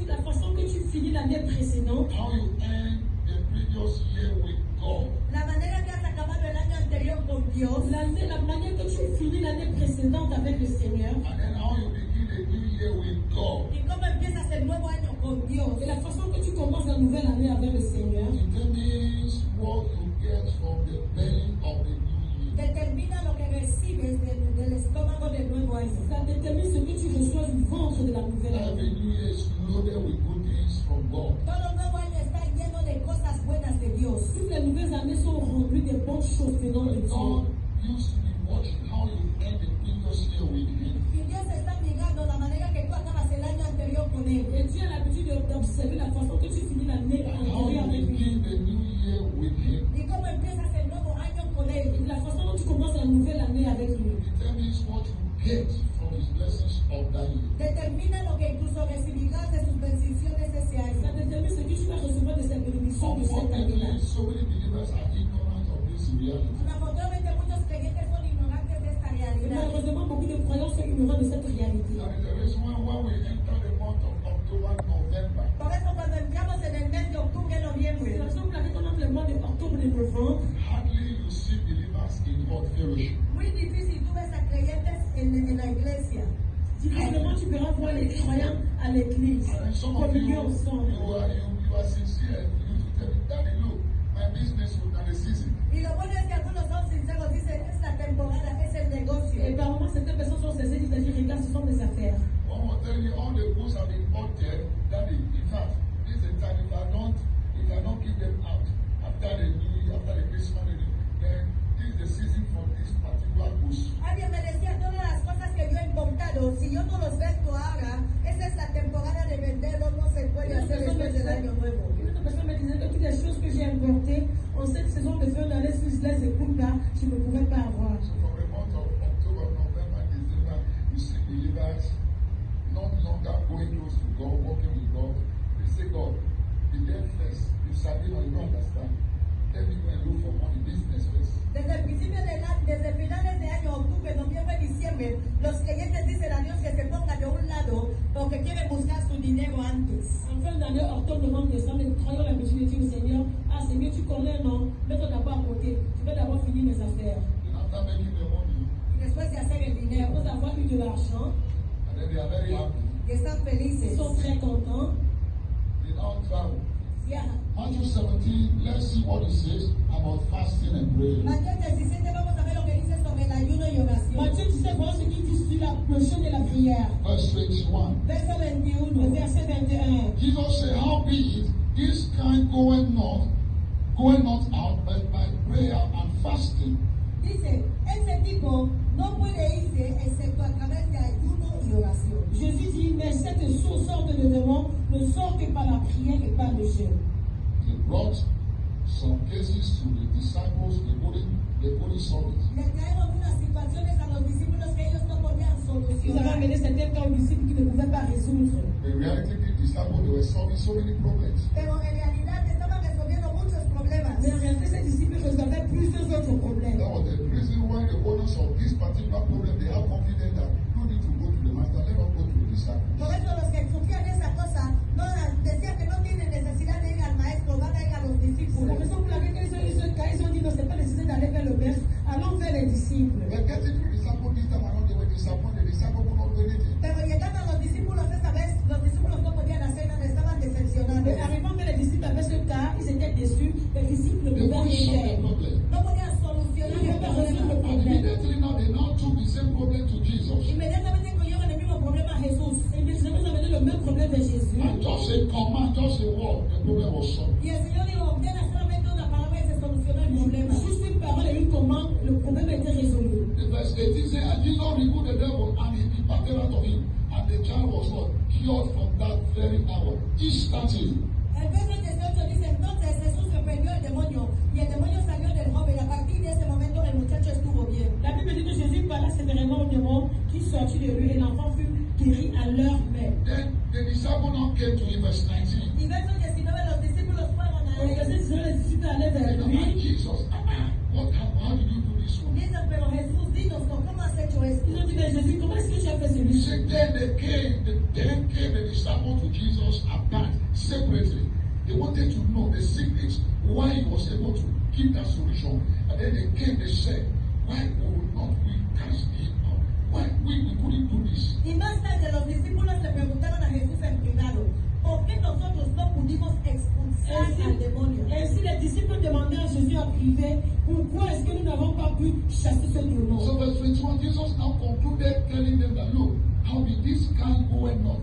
la façon que tu finis l'année précédente, how you end the previous year with God, la manera que has acabado el año anterior con Dios, la manière que tu finis l'année précédente avec le Seigneur, and then how you begin the new year with God. y cómo empiezas el nuevo año con Dios, et la façon que tu commences la nouvelle année avec le Seigneur, Determines what you get from the belly of the new year. determina lo que recibes del estómago del nuevo año. ça détermine ce que tu reçois du ventre de la nouvelle Every année. new year is loaded with good things from God. Todo nuevo año está lleno de cosas buenas de Dios. Toutes les nouvelles années sont remplies de bonnes choses venant de But God Dieu. used to be watching how you end the previous year with Him. Y Dios está mirando la manera que tú acabas el año anterior con Él. Et Dieu a l'habitude d'observer la façon que tu finis l'année And how you antérieure avec lui. begin the new year with Him. Y cómo empiezas el nuevo año con Et Él. la façon dont tu commences la nouvelle année avec lui. Determines what you get from His blessings of that year. Determina lo que incluso recibirás de sus bendiciones ese Ça año. détermine ce que tu vas recevoir de cette bénédiction de cette année-là. Unfortunately, so many believers are ignorant of this reality. Afortunadamente muchos creyentes son ignorantes de esta Et realidad. malheureusement, beaucoup de croyants sont ignorants de cette réalité. That is the reason why when we enter the month of October, November, Por eso cuando entramos en el mes de octubre, C'est noviembre, la raison pour laquelle pendant le mois d'octobre et novembre, hardly you see believers in hot fellowship. muy difícil tú ves a creyentes en la iglesia. difficilement tu verras voir les croyants à l'église And then some of you, communier ensemble. you are sincere. You need to tell me, Daddy, look, my business will not the season. Y lo bueno es que algunos son sinceros, dicen, es la temporada, es el negocio. Et par moments, certaines personnes sont cessées de dire, regarde, ce sont des affaires. One will tell you all the books have been ordered. Daddy, in fact, this is the time if I don't give them out after the New Year, after the Christmas, then this is the season for this particular books. Alguien me decía todas las cosas que yo he importado, si yo no los vendo ahora, esa es la temporada de venderlos, no se puede hacer después del año nuevo. Une autre personne me disait que toutes les choses que j'ai importées en cette saison de fin d'année, si je les écoute pas, je ne pourrais pas avoir. So from the month of October, November, December, you see believers no longer going close to God, walking with God. They say, God, be there first. You sabi or you don't understand. Let me go and look for money, business first. Desde el principio desde finales de año, octubre, noviembre, diciembre, los creyentes dicen a Dios que se ponga de un lado porque quieren buscar su dinero antes. En fin d'année, octobre, novembre, décembre, nous travaillons l'habitude de dire au Seigneur, ah Seigneur, tu connais, non? Mets-toi d'abord à côté. Je vais d'abord finir mes affaires. And after making the money, Y después de hacer el Et dinero, après avoir eu de l'argent, and then they are very happy. y están ils felices. sont très contents. They now travel. Viajan. Matthew 17, let's see what it says about fasting and prayer. Mateo 17, vamos a ver lo que dice sobre el ayuno y oración. Matthieu 17, voilà ce qu'il dit sur le jeûne et la prière. Verse 21. Verso Le 21. verset 21. Jesus said, how be it, this kind goeth not out, but by prayer and fasting. Dice, ese tipo no puede irse excepto a través de ayuno y oración. Jésus dit, mais cette sorte de démon ne sort que par la prière et par le jeûne. He brought some cases to the disciples, they couldn't solve it. Le trajeron unas situaciones a los discípulos que ellos no podían Ils avaient solucionar. amené certains cas aux disciples qui ne pouvaient pas résoudre. In reality, the disciples, they were solving so many problems. Pero en realidad estaban resolviendo muchos problemas. Mais en réalité, ces disciples résolvaient plusieurs autres problèmes. That was the reason why the owners of this particular problem, they have confidence that no need to go to the master, let us go to the disciples. Por eso los que sufrían esa cosa no decían que no tienen necesidad de ir al maestro, van a ir a los C'est la discípulos. raison pour laquelle ils ont eu ce cas, ils ont dit non, c'est pas nécessaire d'aller vers le maître, allons vers les disciples. But getting to the disciples this time around, they were disappointed. The disciples could not do anything. Pero llegando a los discípulos esta vez, los discípulos no podían hacer nada, estaban decepcionados. Mais arrivant vers les disciples avec ce cas, ils étaient déçus, les disciples ne They pouvaient couldn't rien solve the faire. problem. No podían solucionar Ils ne el pouvaient pas résoudre le problema. And problème. immediately now, they now took the same problem to Jesus. Inmediatamente cogieron el mismo problema a Jesús. Et bien, Jésus avait donné le même problème de Jésus. And just a command, just a word, the problem was solved. Y el Señor dijo, ordena solamente una palabra y se solucionó el problema. Juste une parole et une commande, le problème était résolu. The verse 18 says, and Jesus rebuked the devil, and he departed out of him. And the child was what? Cured from that very hour. Instantly. El verso 18 dice, entonces Jesús reprendió al demonio y el demonio salió del joven. A partir de ese momento el muchacho estuvo bien. La Bible dit que Jésus parla sévèrement au démon qui sortit de lui et l'enfant fut guéri à l'heure même. Then the disciple now came to him, verse 19. Y verso 19, los discípulos fueron a Au verset él. 19, les disciples allaient vers And lui. Jesus, how did you do this one? Dicen, pero Jesús, dinos, ¿cómo has hecho esto? Ils ont dit, mais Jésus, comment est-ce que tu as fait He celui-ci? said, then came the disciple to Jesus apart, separately. They wanted to know the secrets, why he was able to keep that solution. And then they came, they said, why would not we cast him out? Why we couldn't do this? Y más tarde los discípulos le preguntaron a Jesús en privado, ¿por qué nosotros no pudimos expulsar al demonio? Ainsi, les disciples demandaient à Jésus en privé, pourquoi est-ce que nous n'avons pas pu chasser ce démon? So verse 21, Jesus now concluded telling them that, look, how did this kind go and not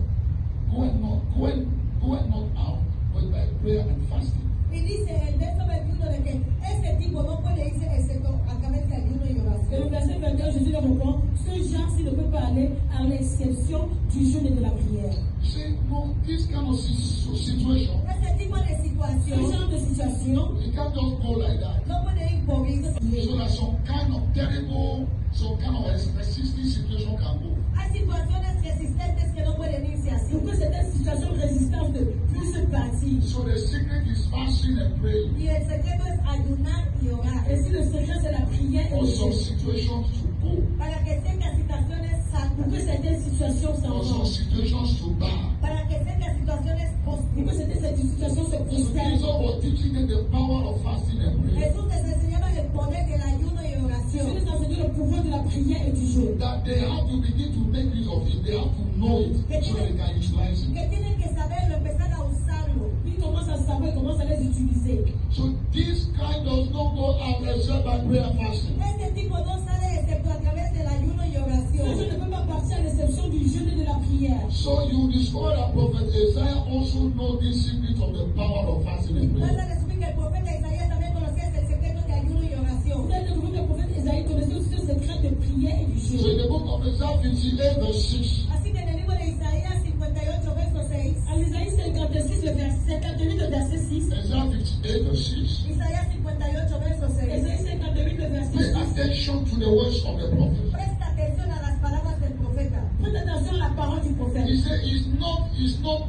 out, but by prayer and fasting. Y dice el verso 21 de que ese tipo no puede irse excepto a través de ayuno y Et le oración. verset 21, Jésus leur répond, ce genre-ci ne peut pas aller à l'exception du jeûne et de la prière. Say, no, this kind of situation, Ese tipo de Ce situación genre de situation, it can't just go like that. no puede ir por irse. So that some kind of terrible, some kind of resisting situation can go. Hay situaciones resistentes que no pueden irse así. pour que cette situation résistante puisse partir. So the secret is fasting and praying Y el secreto es ayunar y orar. Et si le secret c'est la prière et for le some jeûne, situations to go, Para que ciertas situaciones pour que salgan. certaines situations s'en for some vont, situations to bow. Para que ciertas situaciones pour que prosperen. certaines situations se So prosternent. Jesus was teaching them the power of fasting and prayer. Jesús les enseñaba el poder del ayuno y Jésus oración. les a enseigné le pouvoir de la prière et du jeûne. That they have to begin to make use of it. They have to know it so that they can utilize it. Que tienen que saberlo, empezar a usarlo. Ils commencent à savoir, ils commencent à les utiliser. So this kind does not go out except by prayer and fasting. Este tipo no sale excepto a través del ayuno y Ce oración. jeûne ne peut pas partir à l'exception du jeûne et de la prière. So you discover that prophet Isaiah also knows this secret of the power of fasting and Vas a prayer. descubrir que el profeta Isaías también conocía el secreto de ayuno y oración. Vous allez découvrir que le prophète Isaïe connaissait aussi le secret de prière et du So in jeûne. the book of Isaiah 58 verse 6, Así que en el libro de Isaías 58, verso 6, En Isaïe 56, le verset 58, le verset 6. Isaiah 58 verse 6, Isaías 58, verso 6. Isaïe 58, le verset pay 6. attention to the words of the prophet. Presta atención a las palabras del profeta. Prête attention à la parole du prophète. He said, is not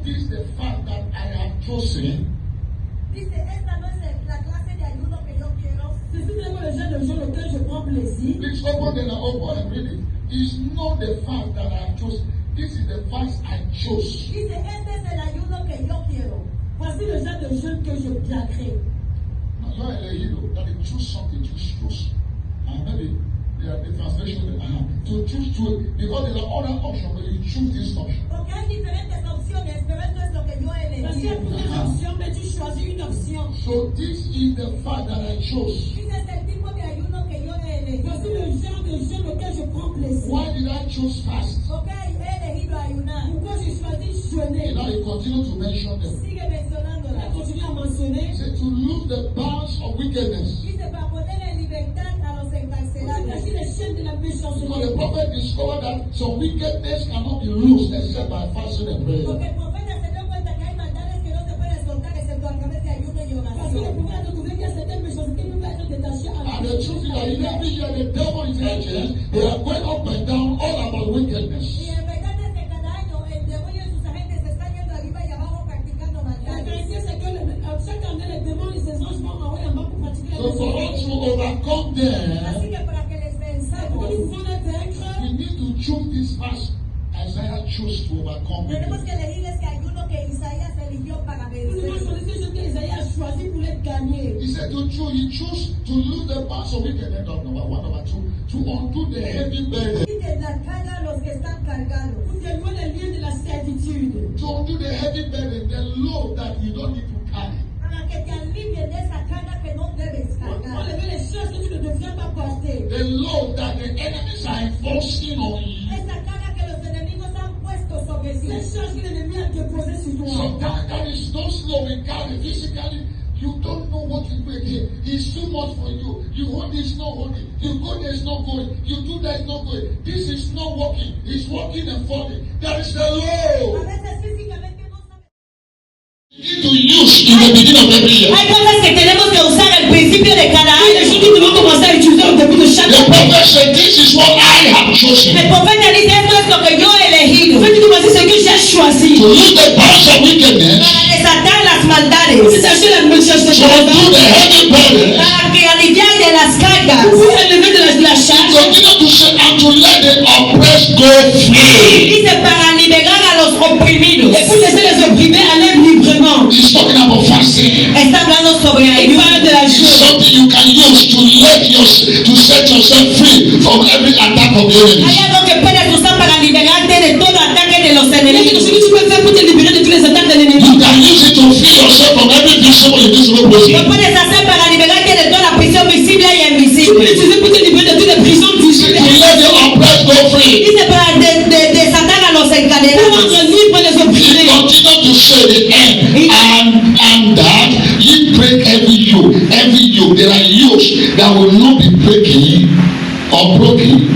this the fact that I have chosen Dice, esta no es la clase de ayuno que yo quiero. C'est finalement le genre de jour auquel je prends plaisir. Please open and read it. It's not the fast that I chose. This is the fast I chose. Dice, este es el ayuno que yo quiero. Voici le genre de jeûne que je plaquerai. Now, you are a hero that they choose something to choose. And maybe the translation to choose to, because there are other options, but you choose this option. Porque hay diferentes opciones, pero esto es lo que yo he Parce qu'il y a elegido. plusieurs options, mais tu choisis une option. So this is the fast that I chose. Dice, es el tipo de ayuno que yo he Voici elegido. le genre de jeûne auquel je prends plaisir. Why did I choose fast? Ok, he elegido ayunar. Pourquoi j'ai choisi jeûner? And now you continue to mention them. Sigue Il a mencionándola. continué à mentionner. He said to lose the bounds of wickedness. Dice, para poner en libertad a los Pour encarcelados. cacher les chaînes de la Because the méchanceté. prophet discovered that some wickedness cannot be loosed except by fasting and prayer. Porque el profeta se dio cuenta que hay maldades que no se pueden soltar excepto a través de ayuno y Parce que le oración. prophète a découvert qu'il y a certaines méchancetés qui peuvent être détachées à la And the truth is that in every year the devil is agents, they are going up and down all about wickedness. Y en verdad es que cada año el demonio y sus agentes se están yendo arriba y abajo practicando La maldades. vérité, c'est que chaque année, les démons et ses anges vont en haut et en bas pour pratiquer la So for us méchanceté. to overcome them, Así que para que les Pour que nous venzamos, pouvons les vaincre, we need to choose this fast Isaiah chose to overcome tenemos it. que elegir este ayuno que Isaías eligió para nous devons vencer. choisir ce jeûne qu'Isaïe a choisi pour les gagner. He said to choose, he chose to lose the bounds of wickedness, number one, number two, to undo the heavy burden. Quiten la carga a los que están cargados. Pour dénouer les liens de la servitude. To undo the heavy burden, the load that you don't need to carry. Para que te alivien de esa carga que no debes Pour cargar. enlever les choses que tu ne devrais pas porter. The load that the enemies are enforcing on you. Esa carga que los enemigos han puesto sobre sí. Les choses que l'ennemi a déposées sur toi. Sometimes that is so slow in carry physically. You don't know what to do again. It's too much for you. You hold this, not holding. You go there, it's not going. You do that, it's not going. This is not working. It's working and falling. That is the A load. veces físicamente no sabes. You need to use in the beginning of every year. Hay cosas que tenemos que usar al principio de cada Hay des año. choses que nous devons commencer à utiliser au début de chaque The année. prophet said, this is what I have chosen. El profeta dice, esto es lo que yo he elegido. Fais que voici ce que j'ai choisi. To lose the bounds of wickedness. Para desatar las Pour maldades. détacher la méchanceté. To undo the heavy burden. Para que aliviar de las cargas. Pour élever de la charge. Continue to say, and to let the oppressed go free. Dice, para liberar a los oprimidos. Et pour laisser les opprimés aller librement. He's talking about fasting. Está hablando sobre Il ayuno. parle de la It's joie. something you can use to set yourself free from every attack of the Hay enemy. algo que puedes usar para liberarte de todo ataque de los Il y a quelque enemigos. chose que tu peux faire pour te libérer de tous les attaques de l'ennemi. You can use it to free yourself from every visible and invisible Lo prison. puedes hacer para liberarte de toda la prisión visible y Tu peux invisible. l'utiliser pour te libérer de toutes les prisons To visibles. let the oppressed go free. Dice para desatar a los Pour encadenados. rendre libre les He opprimés. continue to say the end and that ye break every yoke. Every yoke. There are yokes that will not be breaking or broken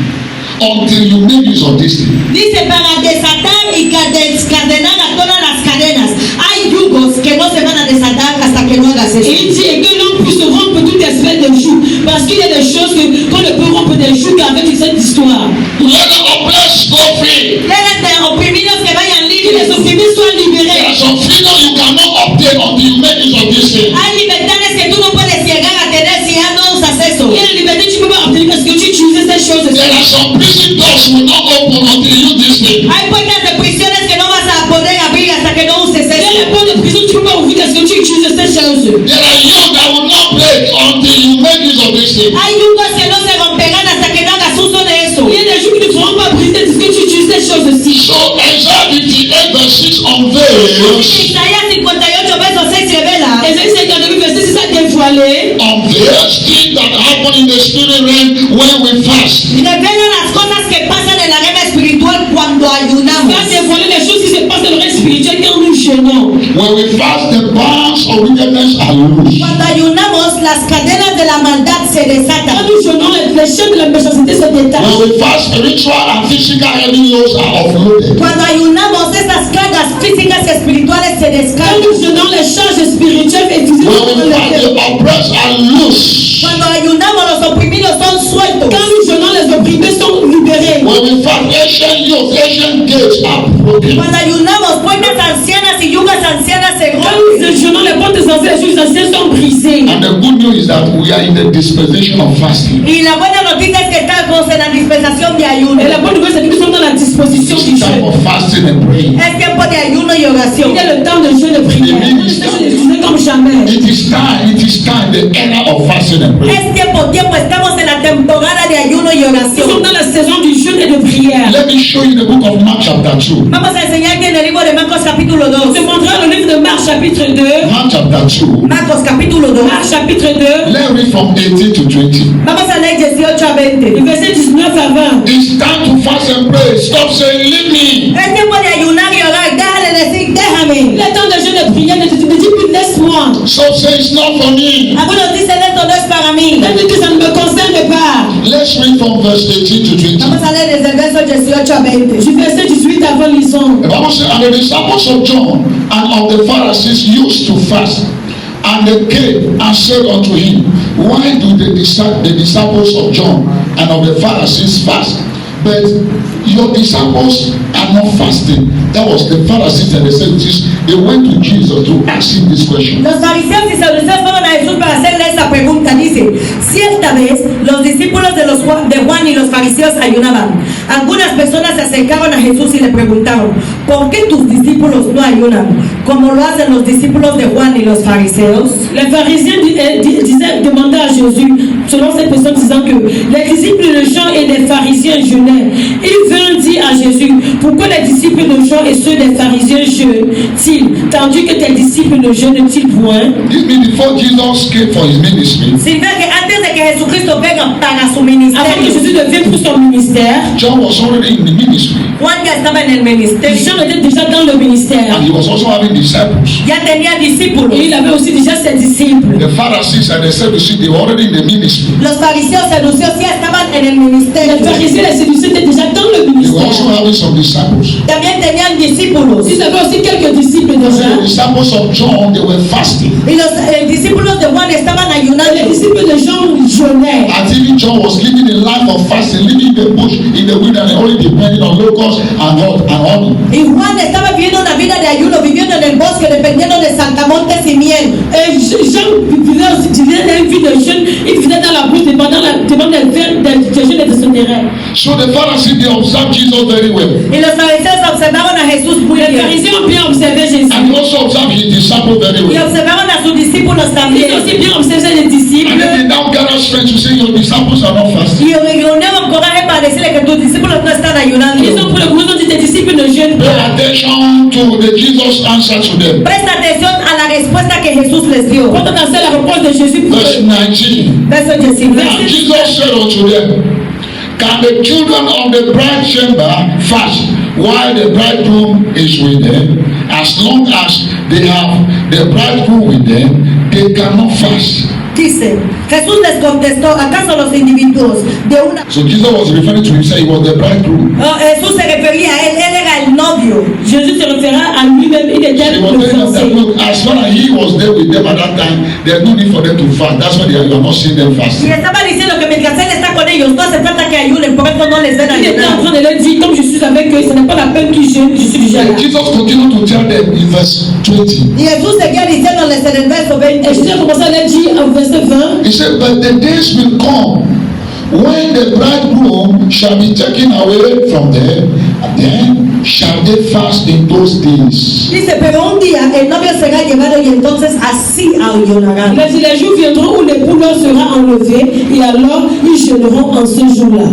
until you make use of this thing. Dice para desatar y descadenar a todas las cadenas. Hay yugos que no se van a desatar hasta que no hagas Et eso. il dit et que l'on puisse rompre toute espèce de joug. Parce qu'il y a des choses qu'on ne peut rompre des jougs avec cette histoire. Let the oppressed go free. Deben oprimidos que vayan Que les libres. opprimés soient There libérés. are some freedom you cannot obtain until you make use of this thing. Hay libertades que tú no puedes llegar a tener si ya no usas eso. Il y a la liberté que tu ne peux pas obtenir parce que tu utilises ces choses. There are some prison doors will not open until you use this thing. Hay puertas de prisiones que no vas a poder abrir hasta que no uses Il y a eso. les portes de prison que tu ne peux pas ouvrir parce que tu utilises ces choses. There are yokes that will not break until you make use of this thing. Hay yugos que no se romperán hasta que no hagas uso de eso. Il y a des jougs qui ne feront pas briser parce que tu utilises ces choses-ci. So Isaiah 58 verse 6 unveils Isaías 58 verso 6 revela. Ésaïe 58 verset 6 a dévoilé things that happen in the spirit realm when we fast. Revela las cosas que pasan en la realidad espiritual cuando Il ayunamos. a dévoilé les choses qui se passent dans le règne spirituel quand nous jeûnons. When we fast, the bonds of wickedness are loose. Cuando ayunamos, las cadenas de la maldad se Quand desatan. nous jeûnons, les chaînes de la méchanceté se détachent. When we fast, spiritual and physical heavy loads are offloaded. Cuando ayunamos, esas cargas físicas y espirituales se Quand descargan. nous jeûnons, les charges spirituelles et physiques When sont we fast, the levées. oppressed are loose. Cuando ayunamos, los oprimidos son sueltos. Quand nous jeûnons, les opprimés sont libérés. When we fast, ancient yokes, ancient gates are broken. Cuando ayunamos, puertas ancianas y yugas ancianas se Quand nous rompen. jeûnons, les portes anciennes, les choses anciennes good news is that we are in the dispensation of fasting. Y la buena noticia es que estamos en la dispensación de ayuno. Et la bonne nouvelle, c'est que nous sommes dans la disposition du It's time jeûne. of fasting and praying. Es tiempo de ayuno y oración. Il y a le temps de jeûne et de prière. Amen. Le temps de jeûner comme jamais. It is time, the era of fasting and praying. Es tiempo, estamos en la temporada de ayuno y Nous sommes oración. dans la saison du jeûne et de prière. Let me show you the book of Mark chapter 2. Vamos a enseñarte en el libro de Marcos capítulo Je 2. te montrerai le livre de Marc chapitre 2. Mark chapter 2. Marcos capítulo 2. Marc chapitre 2. Let's read from 18 to 20. Vamos a leer 18 a 20. Du verset 19 à 20. It's time to fast and pray. Stop saying, leave me. Es tiempo de ayunar y orar. Déjale decir, déjame. Le temps de jeûne et de prière, ne dis plus laisse-moi. Stop saying, it's not for me. Algunos dicen esto no es para mí. Même que ça ne me concerne pas. Let's read from verse 18 to 20. Vamos a leer desde el verso 18 a 20. Du verset 18 à 20, lisons. The Bible says, and the disciples of John and of the Pharisees used to fast. And they came and said unto him, why do the disciples of John and of the Pharisees fast, but your disciples are not fasting? That was the Pharisees and the Sadducees. They went to Jesus to ask him this question. Los fariseos y saduceos fueron a Jesús para hacerle esta pregunta. Dice, cierta vez los discípulos de Juan y los fariseos ayunaban. Algunas personas se acercaron a Jesús y le preguntaron, ¿por qué tus discípulos no ayunan como lo hacen los discípulos de Juan y los fariseos? Les pharisiens demandaient à Jésus, selon cette personne, disant que les disciples de Jean et des pharisiens jeûnaient. Ils vinrent dire à Jésus, pourquoi les disciples de Jean et ceux des pharisiens jeûnent-ils, tandis que tes disciples ne jeûnent-ils point? This means before Jesus came for his ministry, Significa que antes de que Jesucristo venga para su Avant que ministerio, Jésus ne vienne pour son ministère, John was already in the ministry Juan ya estaba en el ministerio, Jean était déjà dans le ministère. and he was also having disciples. ya tenía discípulos. Et il avait aussi déjà ses disciples. The Pharisees and the Sadducees, they were already in the ministry. Los fariseos saduceos ya estaban en el Les ministerio. pharisiens et les séducteurs étaient déjà dans le They were also ministère. having some disciples. También tenían discípulos. Ils avaient aussi quelques disciples The déjà. disciples of John, they were fasting. Y los discípulos de Juan estaban Les ayunando. disciples de Jean jeûnaient. And even John was living a life of fasting, living in the bush, in the wilderness, only depending on locusts and honey. Y Juan estaba viviendo una vida de ayuno, viviendo en el bosque, dependiendo de saltamontes y miel. Et Jean vivait une vie de jeûne. Il vivait dans la brousse, demandant des jeûnes et de son terrain. So the Pharisees, they observed Jesus very well. Y los fariseos observaron a Jesús muy Les bien. pharisiens ont bien observé Jésus. And they also observed his disciples very Y well. observaron a sus discípulos Ils también. ont aussi bien observé les disciples. And then they now gather strength to say, your disciples are not fasting. Y reunieron coraje para decirle que tus discípulos no están ayunando. Ils ont pour le gouvernement dit tes disciples ne jeûnent Pay pas. attention to the Jesus answer to them. Presta atención a la respuesta que Jesús les dio. Quand on a fait la réponse de Jésus pour Verse eux, 19. Verso 19. And Jesus said unto them, can the children of the bride chamber fast while the bridegroom is with them? As long as they have the bridegroom with them, they cannot fast. Dice, Jesús les contestó, ¿acaso los individuos de una... So Jesus was referring to himself, he was the bridegroom. Jesús se refería a él era el novio. Jésus se référa à lui-même, il était He was le telling them that, fiancé. look, as long as he was there with them at that time, there's no need for them to fast. That's why you are not seeing them Y fasting. estaba diciendo que mientras él está con ellos, no hace falta que ayunen, por eso no les ven Il était en ayunar. train de leur dire, comme je suis avec eux, ce n'est pas la peine qu'ils jeûnent, je suis déjà là. And Jesus continued to tell them in verse 20. Y Jesús seguía diciéndoles en el verso 20. Et Jésus a commencé à leur dire au verset 20, He said, but the days will come when the bridegroom shall be taken away from them, then shall they fast in those days. Dice, pero un día el novio será llevado y entonces así ayunarán. mais si les jours viendront où l'époux leur sera enlevé, et alors ils jeûneront en ce jour-là.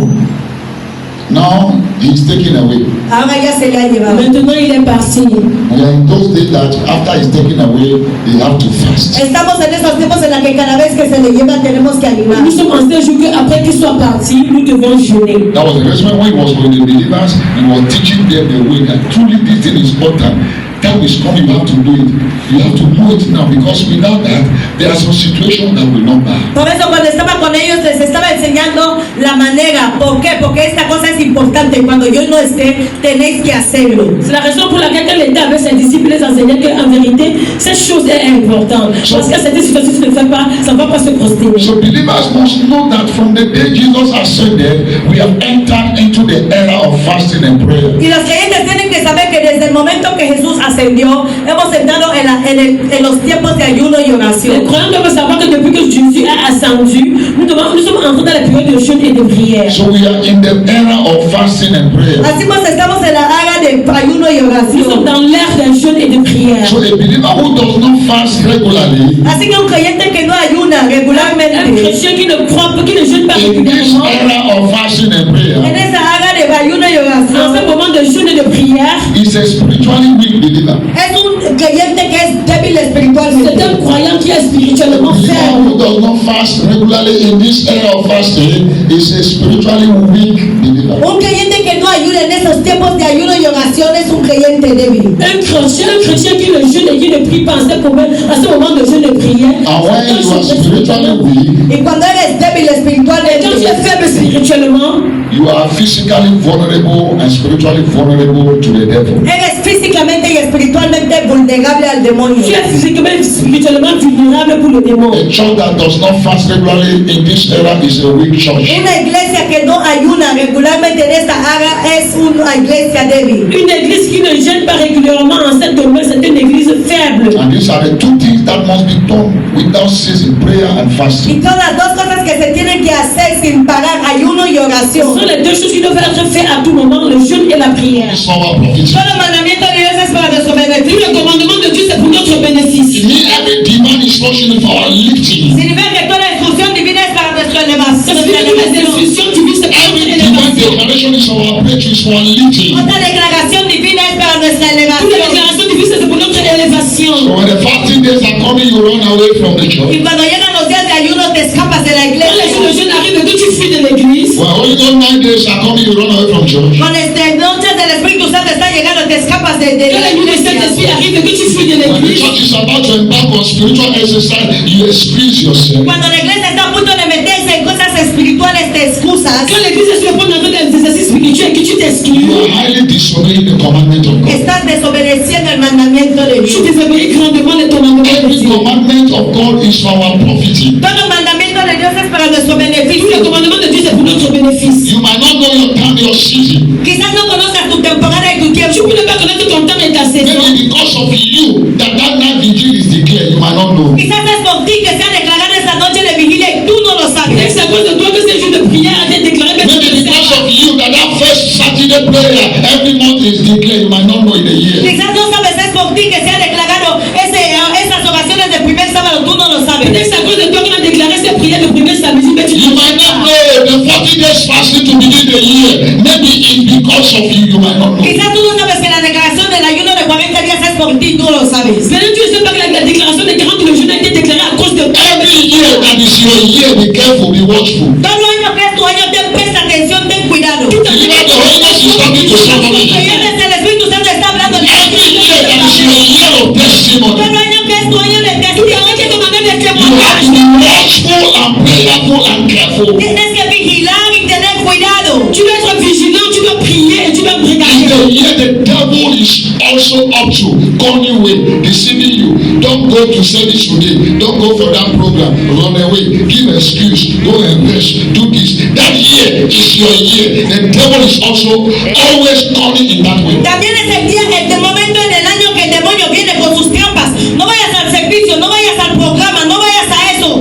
Now he is taken away. Ahora ya se le ha llevado. Maintenant il est parti. We are in those days that after he's taken away, they have to fast. Estamos en esos tiempos en los que cada vez que se le lleva tenemos que ayunar. Nous sommes en ces jours qu'après qu'il soit parti, nous devons jeûner. That was the reason when he was with the believers, he was teaching them the way that truly this thing is important. Time is coming, you have to do it. You have to do it now, because without that, there are some situations that will not buy. Por eso cuando estaba con ellos les estaba enseñando la manera. ¿Por qué? Porque esta cosa es importante. Cuando yo no esté, tenéis que hacerlo. C'est la raison pour laquelle quand l'État avec ses disciples les enseignait qu'en vérité, cette chose est importante. Parce que cette situation, si tu ne fais pas, ça ne va pas se prosterner. So believers must know that from the day Jesus ascended, we have entered into the era of fasting and prayer. Y los creyentes tienen que saber que desde el momento que Jesús ascendió, hemos entrado en los tiempos de ayuno y oración. croyants doivent savoir que depuis que Jésus a ascendu, nous sommes entrés dans la période de jeûne et de prière. So we are in the era of fasting and prayer. Así pues estamos en la era de ayuno y Nous oración. sommes dans l'ère de jeûne et de prière. So a believer who does not fast regularly Así que un creyente que no ayuna Un regularmente, chrétien qui ne croit pas, qui ne jeûne pas in this régulièrement, era of fasting and en prayer esa era de ayuno y en ce oración, moment de jeûne et de prière, is a spiritually weak believer. es un creyente que es débil c'est espiritualmente. un croyant qui est spirituellement A believer faible. who does not fast regularly in this era of fasting is a spiritually weak believer. Un creyente que no ayuda en esos tiempos de ayuno y oración es un creyente débil. Un chrétien qui ne jeûne et qui ne prie pas à ce moment de jeûne et de prière, And when you are spiritually weak, Y cuando eres débil et quand tu espiritualmente, es faible spirituellement, you are physically vulnerable and spiritually vulnerable to the devil. eres físicamente y espiritualmente vulnerable al demonio. tu es physiquement et spirituellement vulnérable pour le démon. A church that does not fast regularly in this era is a weak church. Una iglesia que no ayuna regularmente en esta era es una iglesia débil. Une église qui ne jeûne pas régulièrement en cette demeure, c'est une église faible. And these are the two things that must be done without ceasing, prayer and Y fasting. son las dos cosas que se tienen que hacer sin parar, ayuno y Ce oración. sont les deux choses qui doivent être faites à tout moment, le jeûne et la prière. It's our prophecy. Todo mandamiento de Dios es para nuestro Tout beneficio. le commandement de Dieu, c'est pour notre bénéfice. Every divine instruction for our lifting. Significa que toda instrucción divina es para nuestra Ça elevación. veut dire que les instructions divines, c'est pour Every notre divine élévation. declaration is for our breakthrough, is for our lifting. Otra declaración divina es para nuestra Toutes les elevación. déclarations divines, c'est pour notre élévation. So when the fasting days are coming, you run away from the Y church. cuando llegan los días de ayuno te escapas de la Quand les jours de iglesia. jeûne arrivent et que tu fuis de l'église, When Holy Ghost 9 days are coming, you run away from church. Cuando noches del Espíritu Santo está llegando te escapas de quand la les nuits de iglesia. Saint-Esprit arrivent et que tu fuis de When the l'église, church is about to embark on spiritual exercise, you excuse yourself. Cuando la iglesia está a punto de meterse en cosas espirituales te excusas. quand l'église est sur le point d'entrer dans des exercices spirituels et que tu You t'exclus, are highly disobeying the commandment of God. Estás desobedeciendo el mandamiento de tu Dios. désobéis grandement de ton engagement de Every Dieu. commandment of God is for our profiting. Todo mandamiento de Dios es para nuestro Tout le beneficio. commandement de Dieu, c'est pour notre bénéfice. You might not know your time, your season. Quizás no conozcas tu temporada y tu Tu tiempo. peux ne pas connaître ton temps et ta saison. Maybe because of you that night vigil is declared, you might not know. Quizás es por ti que se ha declarado esa noche de vigilia y tú no lo Et sabes. c'est à cause de toi que ces jours de prière a été déclaré, mais tu Maybe ne sais because pas. of you that first Saturday prayer every month is declared, you might not know in a year. Quizás no sabes, es por ti que se ha declarado esas oraciones del primer sábado, tú no lo sabes. Peut-être c'est à cause de toi qu'on a déclaré ces prières le premier samedi, mais tu You ne might sais not pas. know the 40 days fasting to begin the year. Maybe it's because of you, you might not know. Quizás tú no sabes que la declaración del ayuno de 40 días es por ti, tú lo sabes. Peut-être tu ne sais pas que la déclaration des 40 le jeûne a été déclarée à cause de toi. Every year that is your year, be careful, be watchful. Todo año que es tu año, ten presta atención, ten cuidado. Tout à You know fait. the Holy Ghost is talking to somebody. Creyentes, el Espíritu Santo está hablando de Every year that is your year of testimony. todo año que es tu año de Tout à fait, ton année de You have témoignage. to be watchful and prayerful and careful. Tienes que vigilar y tener cuidado. Tu dois être vigilant, tu dois prier et tu dois In regarder. the year the devil is also up to calling way, deceiving you. Don't go to service today. Don't go for that program. Run away. Give excuse. Go and rest. Do this. That year is your year. The devil is also always calling in that way. También es el día, el momento en el año que el demonio viene con sus trampas. No vayas al servicio, no vayas al programa, no vayas a eso.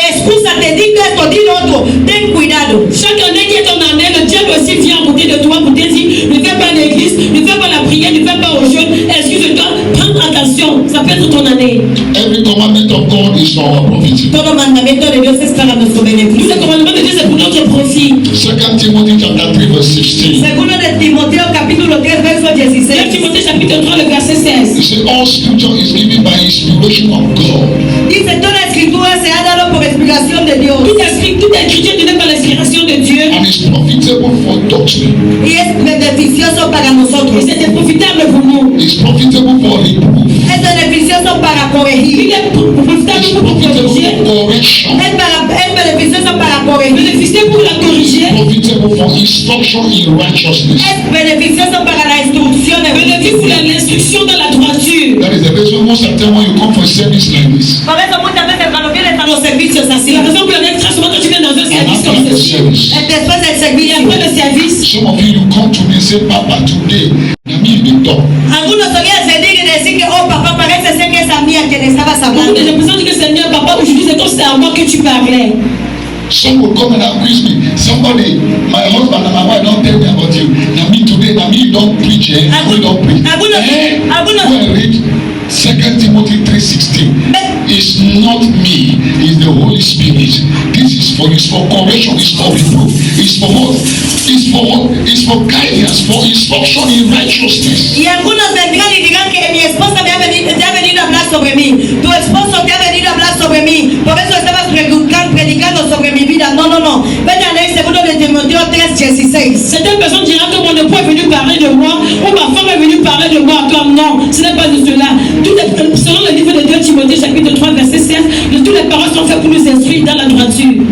Excúsate, di esto, di lo otro. Ten cuidado. Chaque année qui est ton année, le diable aussi vient à côté de toi pour te dire ne fais pas l'église, ne fais pas la prière, ne fais pas au jeûne. Excuse-toi, prends attention, ça peut être ton année. Every commandment of God is for our profit. Todo mandamiento de Dios es para nuestro Tout beneficio. le commandement de Dieu, c'est pour notre profit. 2 Timothy chapter 3 verse 16. Segundo de Timoteo capítulo 3 verso 1 16. Timothée chapitre 3, le verset 16. He said all scripture is given by inspiration of God. Dice toda escritura se ha dado por inspiración de Dios Toute écriture donnée par l'inspiration de Dieu. And is profitable for doctrine. y es beneficioso para Et nosotros. c'était profitable pour nous. Is profitable for reproof. Es beneficioso para corregir. Il est profitable Is pour profitable corriger. for correction. Es beneficioso para corregir. Bénéficier pour la corriger. Profitable for instruction in righteousness. Es beneficioso para la instrucción en Bénéfice pour justicia. l'instruction dans la droiture. That is the reason most of the time when you come for a service like this, Por eso muchas veces cuando vienes a los servicios C'est así, la raison pour laquelle très souvent quand tu viens dans un and service after comme the ceci, service, después del et servicio, après le service, some of you come to me and say, Papa, today, let me be talk. algunos solían venir y decir que, oh papá, parece ser que es a mí a quien estabas beaucoup hablando. de gens pensent que Seigneur, papa, c'est comme si c'était à moi que tu parlais. Some will come and accuse me. Somebody, my husband and my wife don't tell me about you. Now me today, now me don't preach. We don't preach. Go and read 2 Timothy 3:16. It's not me, it's the Holy Spirit. This is for correction, it's for reproof, it's for what? It's for guidance, for instruction in righteousness. Y algunos vendrán y dirán que mi esposa te ha venido a hablar sobre mí. Tu esposo te ha venido a hablar sobre mí. Por eso estabas predicando sobre mi vida. No. Ven a leer 2 Timoteo 3:16. Certaines personnes diront que mon époux est venu parler de moi, ou ma femme est venue parler de moi. Toi, non, ce n'est pas de cela. Selon le livre de 2 Timothée, chapitre 3, verset 16, toutes les paroles sont faites pour nous instruire dans la droiture.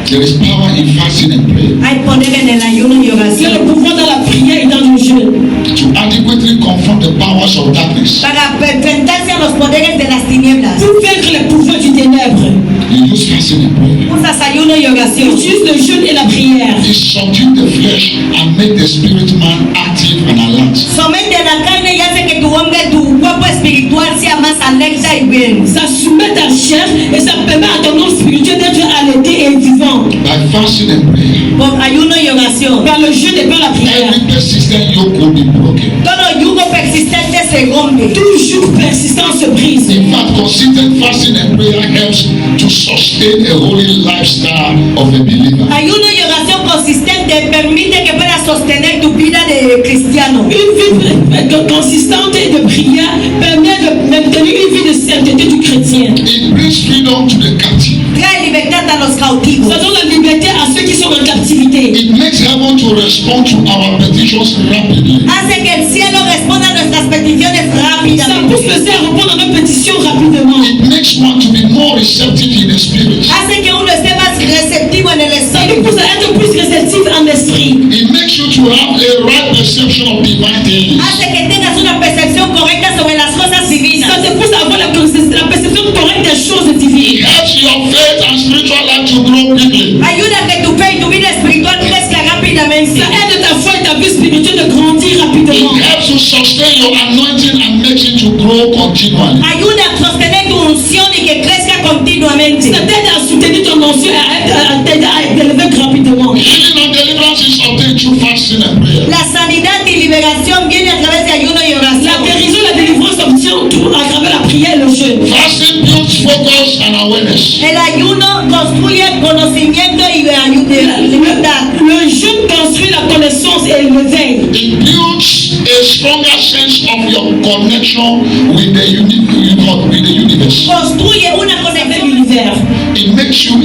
There is power in fasting and prayer. Hay poder en el ayuno y Il y a oración. le pouvoir dans la prière et dans le jeûne. To adequately confront the powers of darkness, Para enfrentarse a los poderes de las tinieblas. Pour vaincre les pouvoirs du ténèbre, you use fasting and prayer. Usas ayuno y oración. utilise le jeûne et la prière. It subdue the flesh and make the spirit man active and alert. Somete a la carne y hace que tu cuerpo espiritual sea más alerta y bien. Ça soumet ta chair et ça permet à ton homme spirituel d'être alerté et vivant. By fasting and prayer, Por ayuno y oración. Par le jeûne et par la prière. every persistent yoke will be broken. Todo yugo persistente se rompe. Tout joug persistant se brise. In fact, consistent fasting and prayer helps to sustain a holy lifestyle of a believer. Ayuno y oración consistente permite que puedas sostener tu vida de cristiano. Une vie consistante et de prière permet de maintenir une vie de sainteté du chrétien. It brings freedom to the captive. Trae libertad a los cautivos. Ça donne la liberté à ceux qui sont en captivité. It makes heaven to respond to our petitions rapidly. Hace que el cielo responda a nuestras peticiones Ça rápidamente. pousse le ciel à répondre à nos pétitions rapidement. It makes one to be more receptive in the spirit. Hace que uno esté más receptivo en el Ça nous espíritu. pousse à être plus réceptif en esprit. It makes you to have a right perception of divine things. Hace que tengas una percepción correcta sobre las cosas divinas. Ça te pousse à avoir la perception correcte des choses divines. It helps your faith and spiritual life to grow quickly. Ayuda a que tu fe y tu vida espiritual crezca rápidamente. Ça aide ta foi et ta vie spirituelle de grandir rapidement. It helps to sustain your anointing and makes it to grow continually. Ayuda a sostener tu unción y que crezca continuamente. Ça t'aide à soutenir ton onction et à t'aider à t'élever rapidement. Healing and deliverance is obtained through fasting and prayer. La sanidad y liberación viene a través de ayuno y La oración. guérison, la délivrance s'obtient à travers la prière et le jeûne. Fasting builds focus and awareness. El ayuno construye conocimiento y libertad. Le jeûne construit la connaissance et l'éveil. It builds a stronger sense of your connection with the universe. Construye una Avec conexión. l'univers. It makes you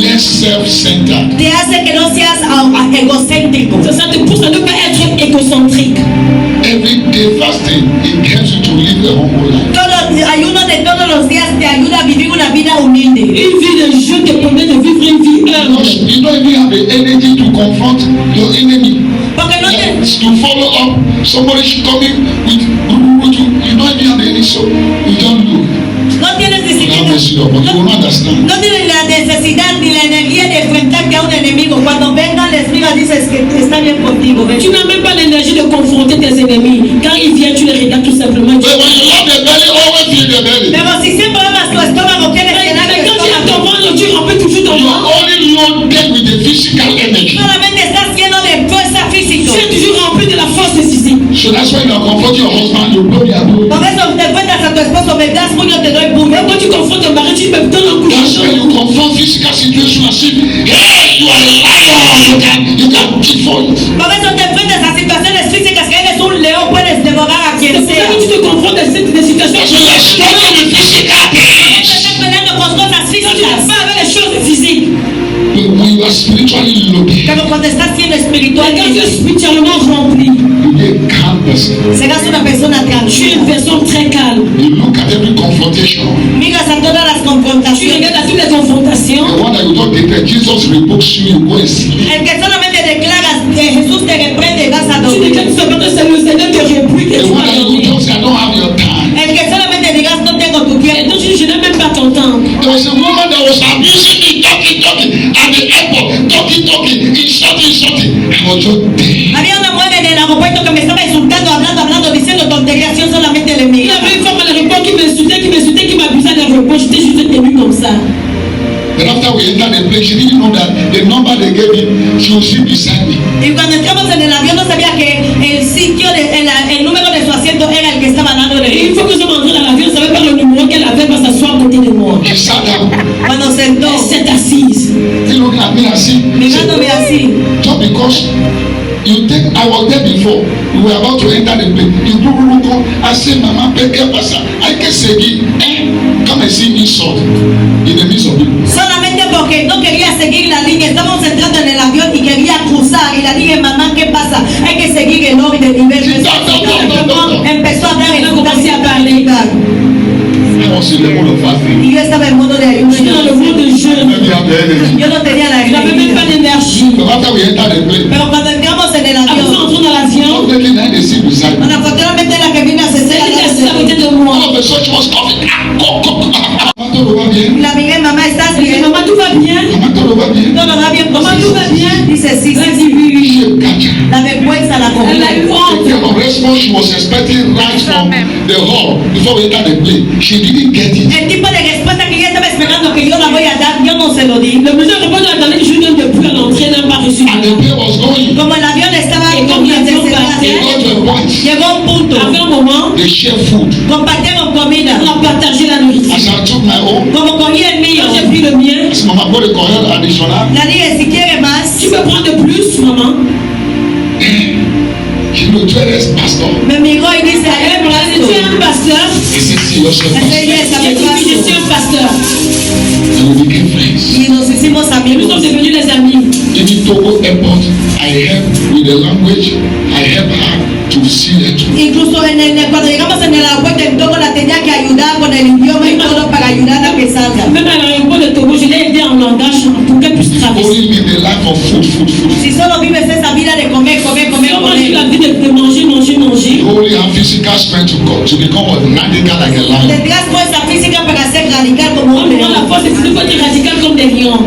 less self-centered. Te hace que no seas egocéntrico. Ça te pousse à ne pas être égocentrique. Every day fasting, it helps you to live a humble life. Ayuno de todos los días te ayuda a vivir una vida humilde. Une vie de jeûne te permet de vivre une vie humble. You don't even have the energy to confront your enemy. Porque no To follow up somebody coming with you don't even have the energy, so you don't look. tienes ni You siquiera have mercy upon you. You will not understand. no tienes la necesidad ni la energía de enfrentarte a un enemigo. Cuando vengan les digas, dices que está bien contigo. Tu n'as même pas l'énergie de confronter tes ennemis. Quand ils viennent, tu les regardes tout simplement. But when you love the belly, always feed the belly. Pero si siempre amas tu estómago, quieres llenar Mais tu quand tu as ton estómago. ventre, tu remplis toujours ton You ventre. are only loaded with the physical energy. Solamente estás lleno de fuerza física. Tu es toujours rempli de la force physique. So that's why you are confronting your husband, you blow their blow. Por eso te enfrentas a tu esposo, me das puño, te doy puño. Quand tu confrontes ton mari, tu me donnes un coup de That's when chaud. you confront physical situation as if, hey, you are a lion, you can devour it. Por eso te enfrentas a situaciones físicas que eres un león, puedes devorar a C'est quien pour ça sea. que tu te confrontes à des situations. That's when you are struggling with physical things. Estás peleando con cosas Quand tu n'as físicas. pas avec les choses physiques. But when you are spiritually loaded, Pero cuando estás siendo Mais espiritual, quand tu es spirituellement rempli, you be a calm person. serás una persona tu es tranquila. une personne très calme. You look at every confrontation. Miras a todas las Tu confrontaciones. regardes à toutes les confrontations. The one that you don't declare, Jesus rebukes you, you go and sleep. El que solamente declaras que Jesús te reprende y vas a Tu dormir. déclares tout simplement que c'est le Seigneur te réplique et The tu one vas that you dormir. don't say, I don't have your time. El que solamente digas no tengo tu Et tiempo. donc tu dis, je n'ai même pas ton temps. There was a woman that was abusing me, talking at the airport, insulting. I was just there. Había una mujer en el aeropuerto que me estaba insultando, hablando, diciendo tonterías. Yo solamente le Il y miraba. avait une femme à l'aéroport qui m'insultait, qui m'abusait à l'aéroport. J'étais juste tenue comme ça. Then after we entered the plane, she didn't know that the number they gave me, she was sitting beside me. Y cuando entramos en el avión no sabía que el sitio, el número de su asiento era el que estaba dando de Et une fois que nous sommes entrés dans l'avion, je ne savais pas le numéro qu'elle avait pour s'asseoir à côté de moi. She sat down. Cuando sentó, Elle s'est assise. He looked at me and said, mirándome así. just because you think I was there before, we were about to enter the plane. You look, I said, Mama, ¿qué pasa? Hay que seguir. Come and see me short in the midst of people. Solamente porque no quería seguir la línea, estábamos entrando en el avión y quería cruzar. Y la dije, mamá, ¿qué pasa? Hay que seguir el orden del nivel. Empezó a hablar y comencé a hablar. I was in the mood of fasting. Y yo estaba en modo de ayuno. Je suis dans le monde de jeûne. Maybe have the energy. Yo no tenía la Je n'avais même pas energía. d'énergie. So after we entered the plane, Pero cuando entramos en el Après, nous avión, entrons dans l'avion. fortunately, now they sit beside me. bueno, afortunadamente la que vino a Elle était assise à côté de moi. All of a sudden, she was coughing. Maman, tout va bien. la miré, mamá, ¿estás Elle dit, bien? maman, tout va bien? Maman, tout va bien. Todo va bien. Maman, tout va bien? Dice, sí, Elle sí, dit, sí. oui, oui. She catch her. La vergüenza la Elle a eu cogió. honte. The kind of response she was expecting right from the hall before we entered the plane, she didn't get it. El tipo de respuesta que ella estaba esperando que yo la voy a dar, yo no se lo di. Le monsieur répond à la je donne depuis à l'entrée n'a pas reçu. And the plane was going. Como el avión estaba Y como el avión They got to a point. llegó un punto, Après un moment, They share food. compartieron comida. on a partagé la nourriture. As I took my own, Como cogí el mío, Quand j'ai pris le mien, I said, Mama, put the correct additional. la dije, si quiere más, tu peux prendre plus, maman. She looked to us, Pastor. me miró y dice, Elle me dit, tu es un pasteur? He said, see yourself, Ese Pastor. día estaba J'ai en dit, oui, je suis paso. un pasteur. And we became friends. Y nos hicimos Nous amigos. sommes devenus des amis. In Togo airport, I helped with the language. I helped her to see it. Incluso cuando llegamos en el aeropuerto en Togo la tenía que ayudar con el idioma y todo para ayudar a que salga. Même à l'aéroport de Togo, je l'ai aidé en langage pour qu'elle puisse traverser. Only live the life of food. Si solo vives esa vida de comer, comer, comer, Si on mange la comer, vie de manger, manger, manger, You only have physical strength to become what radical like a lion. tendrás fuerza física para ser radical como on un prend la león. force et il faut être radical comme des lions.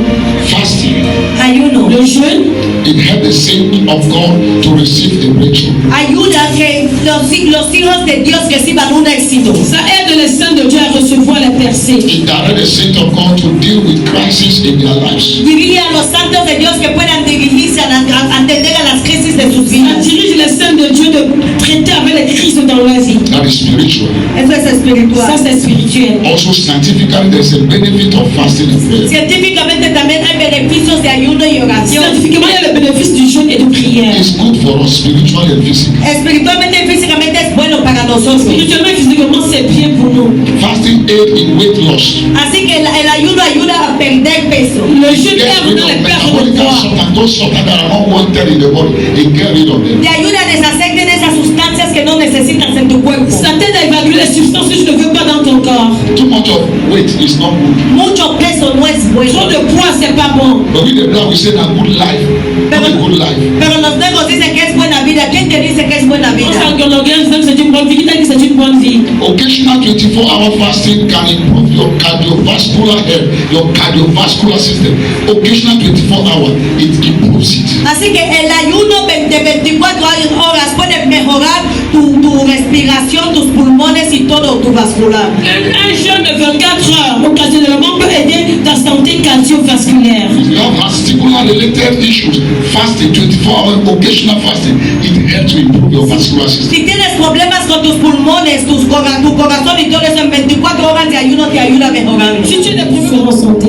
Fasting, Ayuno. Le jeûne, it helped the saint of God to receive a breakthrough. Ayuda a que los hijos de Dios reciban un éxito. ça aide les saints de Dieu à recevoir les percées. It directed the saint of God to deal with crises in their lives. Dirige a los santos de Dios que puedan dirigirse a atender a las crisis de sus Ça vidas. dirige les saints de Dieu de traiter avec les crises dans leur vie. That is spiritual. Eso es Ça, espiritual. c'est spirituel. Also, scientifically, there's a benefit of fasting and prayer. Científicamente también hay beneficios de ayuno y oración. Scientifiquement, il y a le bénéfice du jeûne et de prière. It's good for us spiritually and physically. Espiritualmente y físicamente es bueno para nosotros. Spirituellement et physiquement, c'est bien pour nous. Fasting aid in weight loss. Así que el ayuno ayuda a perder peso. Le jeûne Get aide rid dans of les pertes de metabolic poids. substances, those substances that are not wanted in the body. It get rid of them. Te ayuda a deshacerte de esas sustancias que no necesitas en tu cuerpo. Ça t'aide à évaluer les substances que tu ne veux pas dans ton corps. Too much of weight is not good. Mucho peso no es Trop bueno. de poids, c'est pas bon. But with the blood, we say that good life. Not a good life. Pero los negros dicen que es buena vida. ¿Quién te dice que es buena On vida? s'organise, disant que c'est une bonne vie. Qui t'a dit que c'est une bonne vie? Occasional 24-hour fasting can improve your cardiovascular health, your cardiovascular system. Occasional 24-hour, it improves it. Así que el ayuno de 24 horas puede mejorar tu respiración, tus pulmones y todo tu vascular. Un jeûne de 24 heures, occasionnellement, peut aider ta santé cardiovasculaire. If you have vestibular related issues, fasting, 24-hour occasional fasting, it helps to improve your vascular system. Si tienes problemas con tus pulmones, tu corazón y todo eso, en 24 horas de ayuno te ayuda a mejorarlo. Si tu as des problèmes en santé,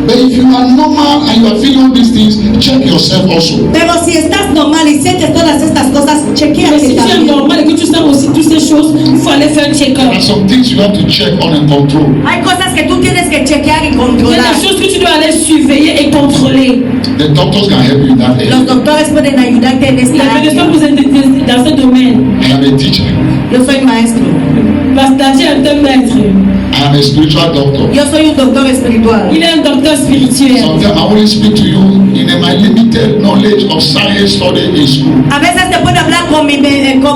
But if you are normal and you are feeling all these things, check yourself also. Pero si estás normal y sientes todas estas cosas, chequea mais que si tu está es bien. normal et que tu sens aussi toutes ces choses, il faut aller faire un There check-up. are some things you have to check on and control. Hay cosas que tú tienes que chequear y Il y a controlar. des choses que tu dois aller surveiller et contrôler. The doctors can help you in that Los area. doctores pueden ayudarte en Les esta médecins área. vous aident dans ce domaine. I am a teacher. Yo soy maestro. Pasteur est un maître. I am a spiritual doctor. Yo soy un doctor espiritual. Il est un docteur spirituel. Sometimes I only speak to you in my limited knowledge of science studied in school. A veces te puedo hablar con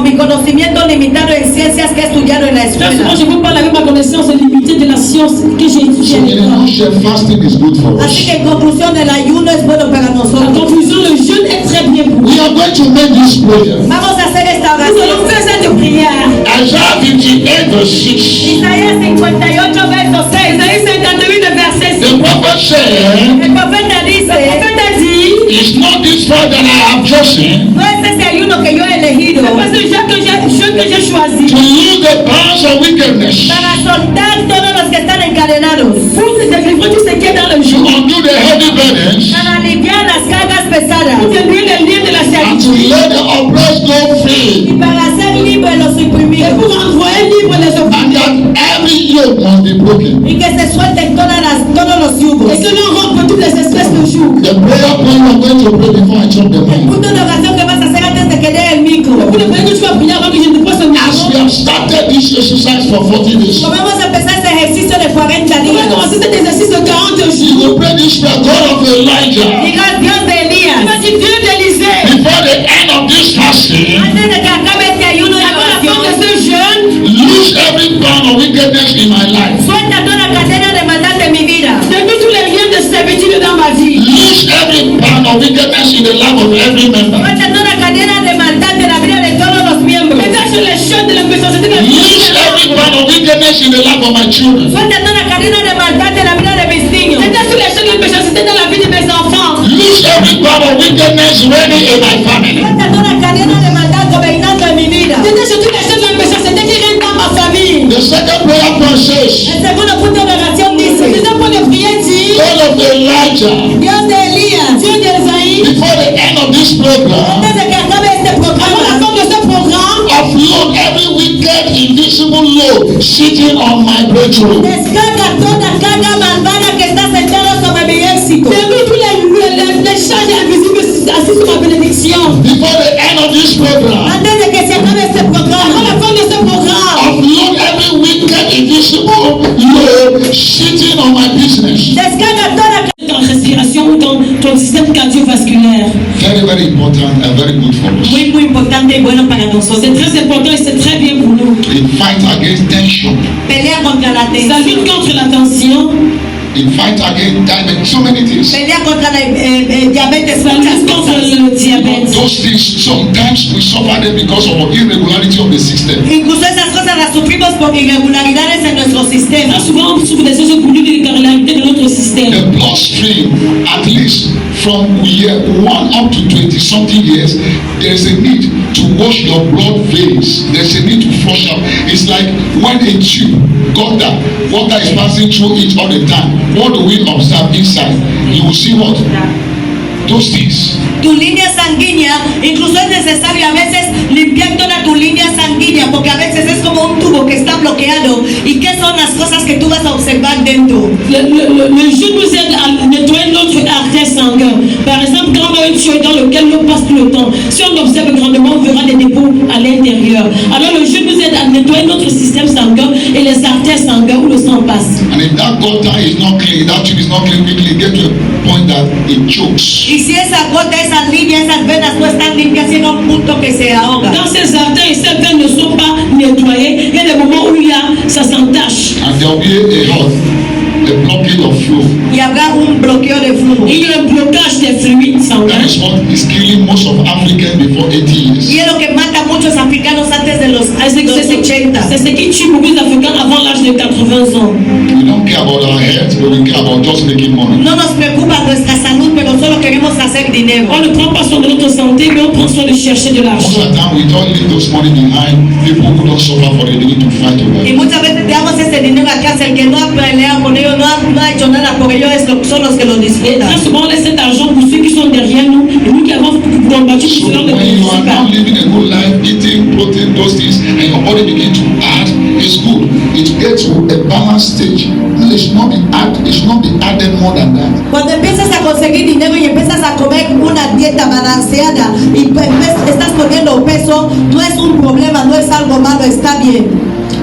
mi conocimiento limitado en ciencias que he estudiado en la Très souvent, escuela. je vous parle avec ma connaissance limitée de la science que j'ai étudiée So à in a l'école. nutshell, fasting is good for Así us. que en conclusión, el ayuno es bueno para En nosotros. conclusion, le jeûne est très bien pour nous. We are going to make this prayer. Vamos a hacer esta Nous allons oración. faire cette prière. Isaiah 58 verse 6. Isaías 58, verso 6. Isaïe 58, verset 6. The prophet prophet said, El profeta dice, Le prophète a dit, it's not this far that I have chosen no es ese ayuno que yo he elegido c'est parce que j'ai choisi to lose the bonds of wickedness, para soltar todos los que están encadenados, pour te délivrer tout ce qui est dans le to jour, undo the heavy burdens, para aliviar las cargas pesadas pour délier les liens de la and to servitude, let the oppressed go y free. para hacer libres los et oprimidos pour envoyer libre les And opprimés, that every yoke must be broken. y que se suelten todos los yugos. et que l'on rompe toutes les espèces de joug. The prayer point I'm going to pray before I chop the El mic. punto de oración que vas a hacer antes de que dé el micro. Pour le premier que tu vas prier avant que je ne pose le As we micro, have started this exercise for 40 days, Como vamos a empezar este ejercicio de 40 on va días, commencer cet exercice de 40 you jours. will pray this prayer, God of Elijah, diga Dios de Tu Elías, vas dire Dieu d'Élisée, before the end of this fasting, antes de que acabe este ayuno de avant la fin de oración, ce jeûne, lose every bound of wickedness in my life. suelta toda cadena de maldad de mi vida. depuis tous les liens de servitude dans ma vie, Lose every bound of wickedness in the life of every member. Suelta toda cadena de maldad de la vida de todos los miembros. détache les chaînes de la méchanceté de la Lose every bound of wickedness in the life of my children. Suelta toda cadena de maldad de la vida de mis niños. détache les chaînes de la méchanceté dans la vie de mes enfants. Lose every bound of wickedness reigning in my family. Suelta toda cadena de maldad gobernando en mi vida. Détache toutes les chaînes de la méchanceté qui règnent dans ma famille. The second prayer point says, El segundo punto de oración Le dice, deuxième point de prière dit, God of Elijah, Dios de Elías, Dieu d'Ésaïe, before the end of this program, antes de que acabe este avant la programa, fin de ce programme, offload every wicked, invisible load sitting on my breakthrough. descarga toda carga malvada que está sentada sobre mi éxito. détruis tous les charges invisibles assis sur ma bénédiction. Before the end of this program, Antes de que se acabe este Avant programa, la fin de ce programme, offload every wicked, invisible load sitting on my business. descarga toda ton respiration ou ton système cardiovasculaire. Very, very important and very good for us. muy importante y bueno para nosotros. C'est très important et c'est très bien pour nous. It fights against tension. Pelea contra la Ça tensión, lutte contre la tension, It fights against diabetes. So many things. pelea contra la diabetes, ça muchas lutte contre cosas. le diabète. Those things, sometimes we suffer them because of irregularity of the system. Incluso esas cosas las sufrimos por irregularidades en nuestro sistema. Très souvent, on souffre des choses pour l'irrégularité de notre système. The bloodstream, at least from year 1 up to 20 something years, there's a need to wash your blood veins. There's a need to flush out. It's like when a tube, gutter, water is passing through it all the time. What do we observe inside? You will see what? Those things. Tu línea sanguínea, incluso es necesario a veces limpiar toda tu línea sanguínea, porque a veces es como un tubo que está bloqueado. ¿Y qué son las cosas que tú vas a observar dentro? Le jeu nous aide à nettoyer notre artère sanguine. Par exemple, quand on a un tuyau dans lequel l'eau passe tout le temps, si on observe grandement, on verra des dépôts à l'intérieur. Alors le jeu nous aide à nettoyer notre système sanguin et les artères sanguines où le sang passe. And if that gutter is not clean, that tube is not clean quickly, get to a point that it chokes. Y si esa gota, esas líneas, esas venas no están limpias, llega a un punto que se ahoga. Quand ces artères et ces veines ne sont pas nettoyées, il y a des moments où ça s'entache. And there will be a blockade of flow. Y habrá un bloqueo de flujo. Il y a un blocage des fluides That sanguins. is what is killing most of Africans before 80 years. Y es lo que mata a muchos africanos antes de los 80. C'est ce qui tue beaucoup d'Africains avant l'âge de 80 ans. We don't care about our health, but we care about just making money. No nos preocupa nuestra salud, pero solo queremos hacer dinero. On ne prend pas soin de notre santé, mais on prend soin de chercher de Most l'argent. of the time, we don't leave those money behind. People who don't suffer for it, they need to fight over Y it. muchas veces damos ese dinero a casa, el que no ha peleado con ellos, no ha hecho nada por ellos, son los que lo Et disfrutan. très souvent, on laisse cet argent pour ceux qui sont derrière nous, et nous qui avons combattu So pour cela, on ne when you are bénéficie now pas. living a good life, eating protein, those things, and your body begin to add, it's good. It gets to a balanced stage. No, it should not be added more than that. Cuando empiezas a conseguir dinero y empiezas a comer una dieta balanceada y estás poniendo peso, no es un problema, no es algo malo, está bien.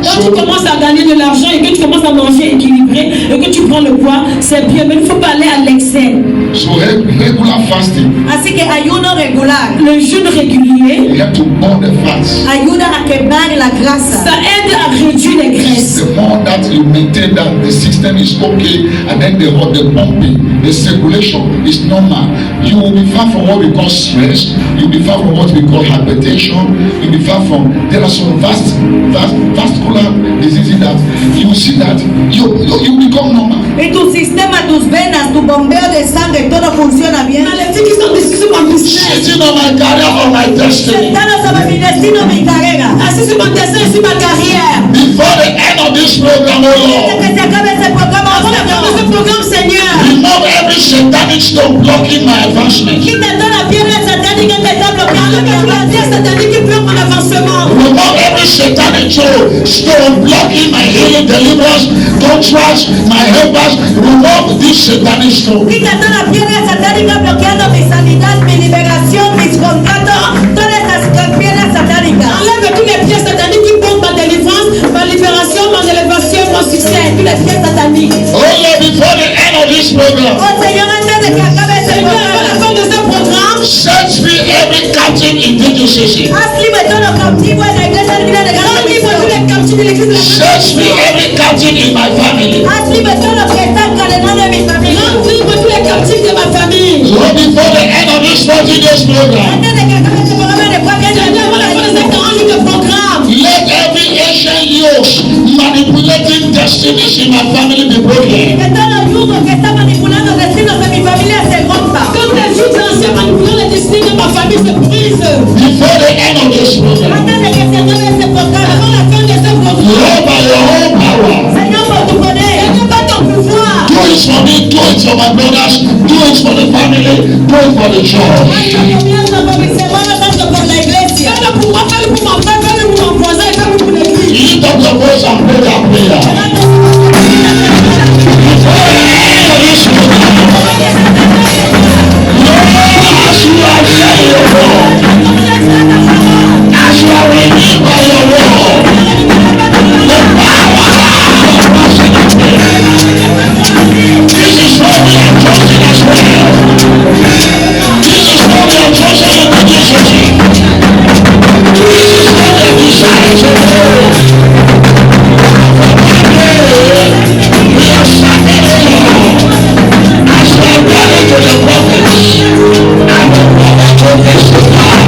Quand tu commences à gagner de l'argent et que tu commences à manger équilibré et que tu prends le poids, c'est bien, mais il ne faut pas aller à l'excès. So regular fasting, Así que ayuno regular Le jeûne régulier, you have to burn the fats. ayuda a quemar la grasa. ça aide à réduire les graisses. The more that you maintain that the system is okay, and then the pumping, the circulation is normal, you will be far from what we call stress. You'll be far from what we call hypertension. You'll be far from. There are some vascular program diseases that you see that you become normal. Y tu sistema, tus venas, tu bombeo de sangre, todo funciona bien. Maléfiques qui sont déçus sur mon business. Sitting on my career or my destiny. Sentados sobre mi destino, mi carrera. Assis sur mon destin et sur ma carrière. Before the end of this program, oh Hasta Lord, que se acabe este programa, Avant la fin de ce programme, Seigneur, remove every satanic stone blocking my advancement. quita toda la piedra satánica que está bloqueando mi la avance. pierre satanique qui bloque mon avancement. Remove every satanic stone blocking my healing, deliverance, contracts, my helpers. Remove this satanic stone. Quita toda la piedra satánica bloqueando mi sanidad, mi liberación, mis contratos, todas estas piedras satánicas. Enlève tous les pièces sataniques qui bloquent ma délivrance, ma libération, mon élévation, mon succès. Tous les pièces sataniques. Oh Lord, before the end of this program, Oh Señor, antes de que acabe este Seigneur, à la programa, fin de ce programme, set free every captive in DGCC. haz libre todo lo cautivo en la iglesia de vida de rends libre tous Cristo. les captifs de l'église de la Set free every captive in my family. Haz libre todo lo que está encadenado en mi familia. Rends libre tous les captifs de ma famille. Lord, before the end of this 40 days program, Antes de que acabe este programa de 40 Seigneur, à la fin de ce 40 jours de programme, let every ancient yoke manipulating destinies in my family be broken. que todos los yugos que están manipulando destinos de mi familia se rompan. toutes les juges anciens manipulant les destinées de ma famille se brisent. Before the end of this program, Antes de que se acabe este Avant programa, la fin de ce programme, Lord, by your own power, Señor, por tu poder, Seigneur, par ton pouvoir, do it for me, do it for my brothers, do it for the family, do it for the church. hazlo comienzo por mis hermanos, hazlo por la iglesia. fais-le pour moi, fais-le pour mon frère, fais-le pour mon voisin, et fais-le pour l'église. Lift up your voice and pray that prayer. Before the end of this program, Lord, as you are saying your word, as you are redeemed by your word, the power of prosperity. This is what we are trusting as well. This is what we are trusting in the Jesus. This is what we desire to do. We are standing here as we are gathered to the prophets and the prophet to testify.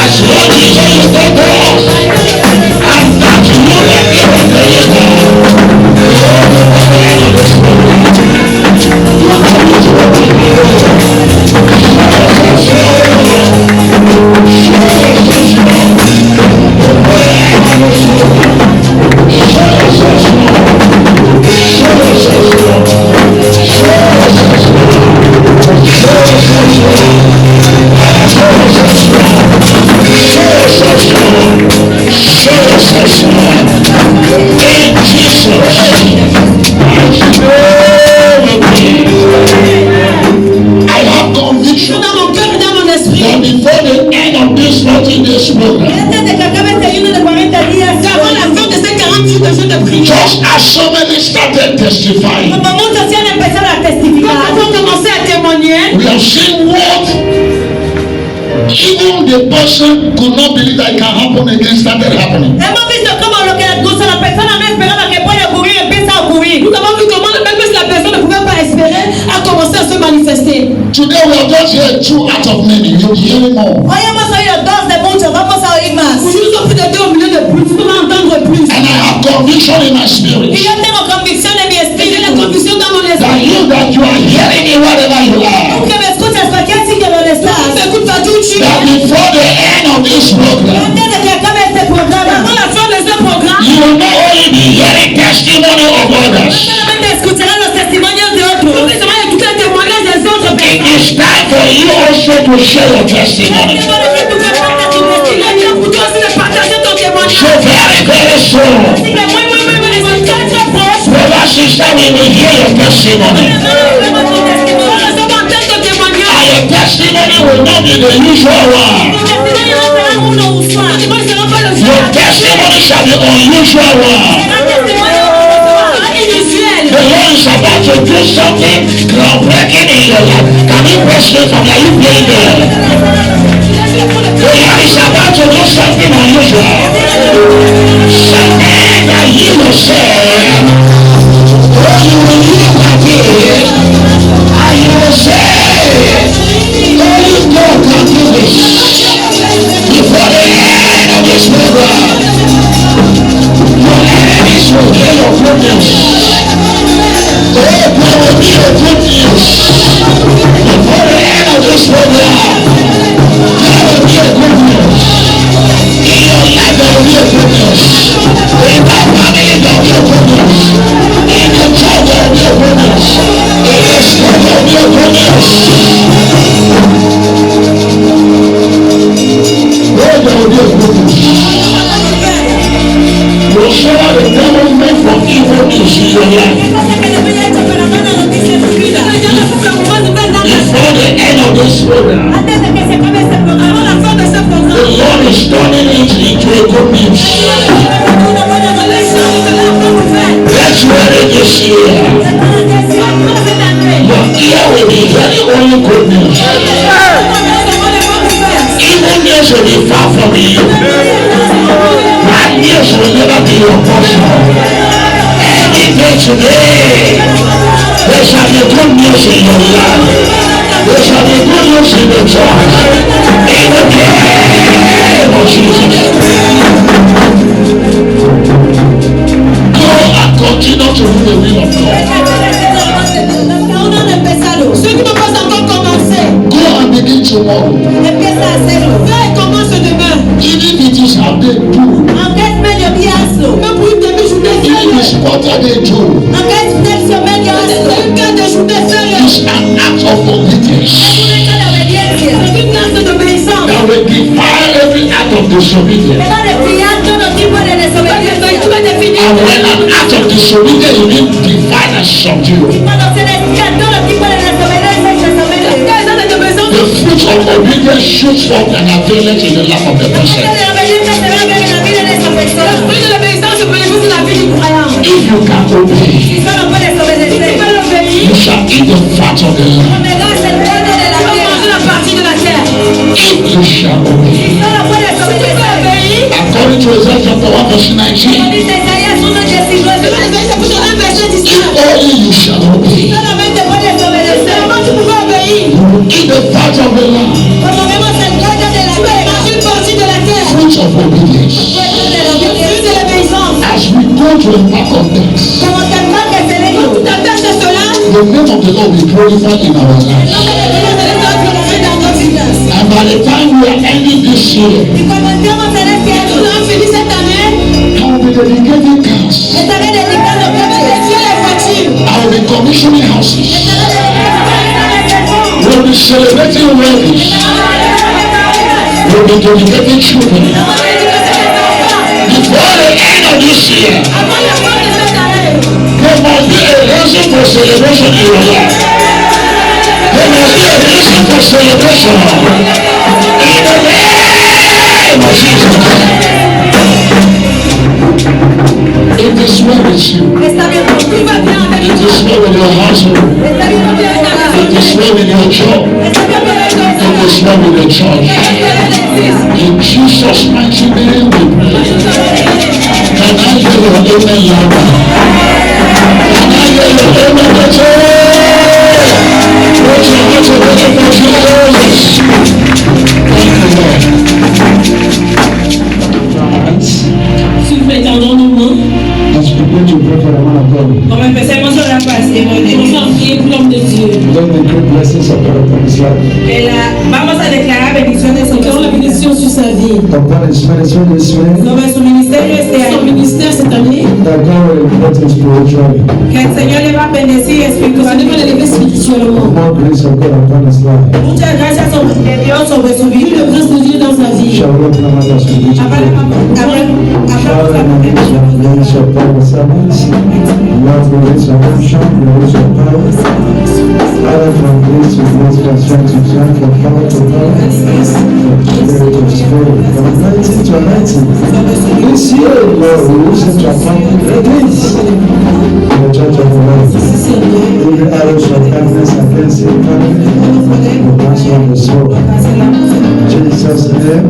As Lord Jesus is the cross, and that you will give a deliver. Lord, before the end of this program, you are going to open the I have conviction Dans mon cœur et dans mon esprit, that before the end of this 40 days program, Antes de que acabe este ayuno de 40 días, avant la fin de ces 40 jours de jeûne de prière, just as so many started testifying, como muchos ya han empezado a quand testificar, nous avons commencé à témoigner, we have seen what even the person could not believe that it can happen again started happening. hemos visto cómo lo que incluso la persona no esperaba que pueda ocurrir empieza a ocurrir. nous avons vu comment même si la personne ne pouvait pas espérer, a commencé à se manifester. Today we have just heard 2 out of many. You'll be hearing more. Hoy hemos oído 2 de muchos, vamos a oír más. Aujourd'hui, nous avons plus de 2 au milieu de plus, nous allons entendre plus. And I have conviction in my spirit Y yo tengo convicción en mi Et j'ai la espíritu. conviction dans mon that esprit. you are hearing me wherever you are. Tú que me escuchas cualquier sitio donde estás. Écoute pas tout, tu That before the end of this program, Antes de que acabe este programa, avant la fin de ce programme, you will not only be hearing testimony of others. solamente escucharás los testimonios de otros. nous allons écouter les témoignages des autres It personnes. is time for you also to share your testimony. Tengo que tú que partas tu Il testimonio. est temps pour toi aussi de partager ton témoignage. So very, very soon, Así que muy, muy, muy, muy, muy, très, très proche. brother, sister, we will hear your testimony. Vemos tu testimonio. Nous allons entendre ton témoignage. And your testimony will not be the usual one. Tu testimonio no será uno usual. Moi, je ne serai pas le Your seul. testimony shall be unusual one. Será testimonio Inusuel. The Lord is about to do something groundbreaking in your life. Can you press it from like you playing there? The Lord is about to do something unusual. Something that you will say, oh, you will look at it, and you will say, only God can do this. Before the end of this program, a good news. Before the end of this program, there will be a good news. In your life, there will be a good news. In my family, there will be a good news. In the church, there will be a good news. In the school, there will be a good news. Where there will be a good news. Whatever the devil meant for evil news in your life, before the end of this program, the Lord is turning it into a good news. Let's read it this year. Your ear will be hearing only good news. Evil news will be far from you. Bad news will never be your portion. Any day today, there shall be good news in your life. There shall be good news in the church. In the name of Jesus. Go and continue to do the will of God. Ceux qui n'ont pas encore commencé, Go and begin tomorrow. empieza a hacerlo. Ve et commence demain. Even if it is how they do. Engage meglio di hazlo. Même pour une demi-journée, Even if it's what they do. engage meglio meglio hazlo. Un quart de journée, fais-le. It's an act of obedience. C'est un acte d'obéissance. That will defy every act of disobedience. Va a defiar todo tipo de desobediencia. And when an act of disobedience is being defined as subdue, Cuando se desfía todo tipo de desobediencia y desobediencia. the fruit of obedience shoots forth and availeth in the life of the person. La obediencia se va a ver en la vida de esa persona. El fruto de la obediencia se produce en la vida du croyant. If you can obey, Si solo puedes obedecer, you shall eat the fat of the land. comerás el fruto de la tierra. Una partie de la terre. If you shall obey. Solo puedes obedecer. According to Isaiah chapter 1 verse 19, Dice Isaías 1:19. if only you shall obey, Solamente puedes obedecer. Tu pouvais obéir. eat the fat of the land, Cuando vemos el fruto de la tierra, une partie de la terre. fruit of obedience. Fruto de l'obéissance. As we go to the back of this, Como te marques el hecho. Tu t'attaches a cela. the name of the Lord will be glorified in our lives. And by the time we are ending this year, Y cuando entremos en este año, feliz esta année, I will be dedicating cars. estaré dedicando coches, I will be commissioning houses. We will be celebrating weddings. We will be dedicating children. Before the end of this year, there must be a reason for celebration in your life. There must be a reason for celebration. In the name of Jesus. It is well with you. Está bien contigo, bien avec It is well with your household. Está bien bien avec It is well with your job. Está bien bien avec It is well with the church. In Jesus' mighty name we pray. Can I hear your amen louder? Can I hear your amen better? Put your hands together for Jesus. Thank you, Lord. S'il vous étendons nos mains. As we begin to pray for the man of God, Como empecemos a orar para este Commençons à prier pour l'homme de Dieu. let the great blessings of God upon his life, Vamos a declarar bendiciones Declarons la bénédiction sur sa vie. upon his ministry this way, sobre su ministerio este Son año. ministère cette année, that God will improve him spiritually. Que el Señor le va a bendecir que Dieu va espiritualmente. l'élever spirituellement. More grace of God upon his life. Muchas gracias sobre de Dios sobre su Plus de vida. grâce de Dieu dans sa vie. Shall we open our mouths as we begin to pray? Father, in the name of release your power servants. Lord, release your unction, release your power. Father, from grace to grace, from strength to strength, from power to power, from spirit to spirit, from anointing to anointing. This year, Lord, release it to accomplish greatness in the church of the Lord. Every arrows of darkness against your family, the counsel of the soul. In Jesus' name.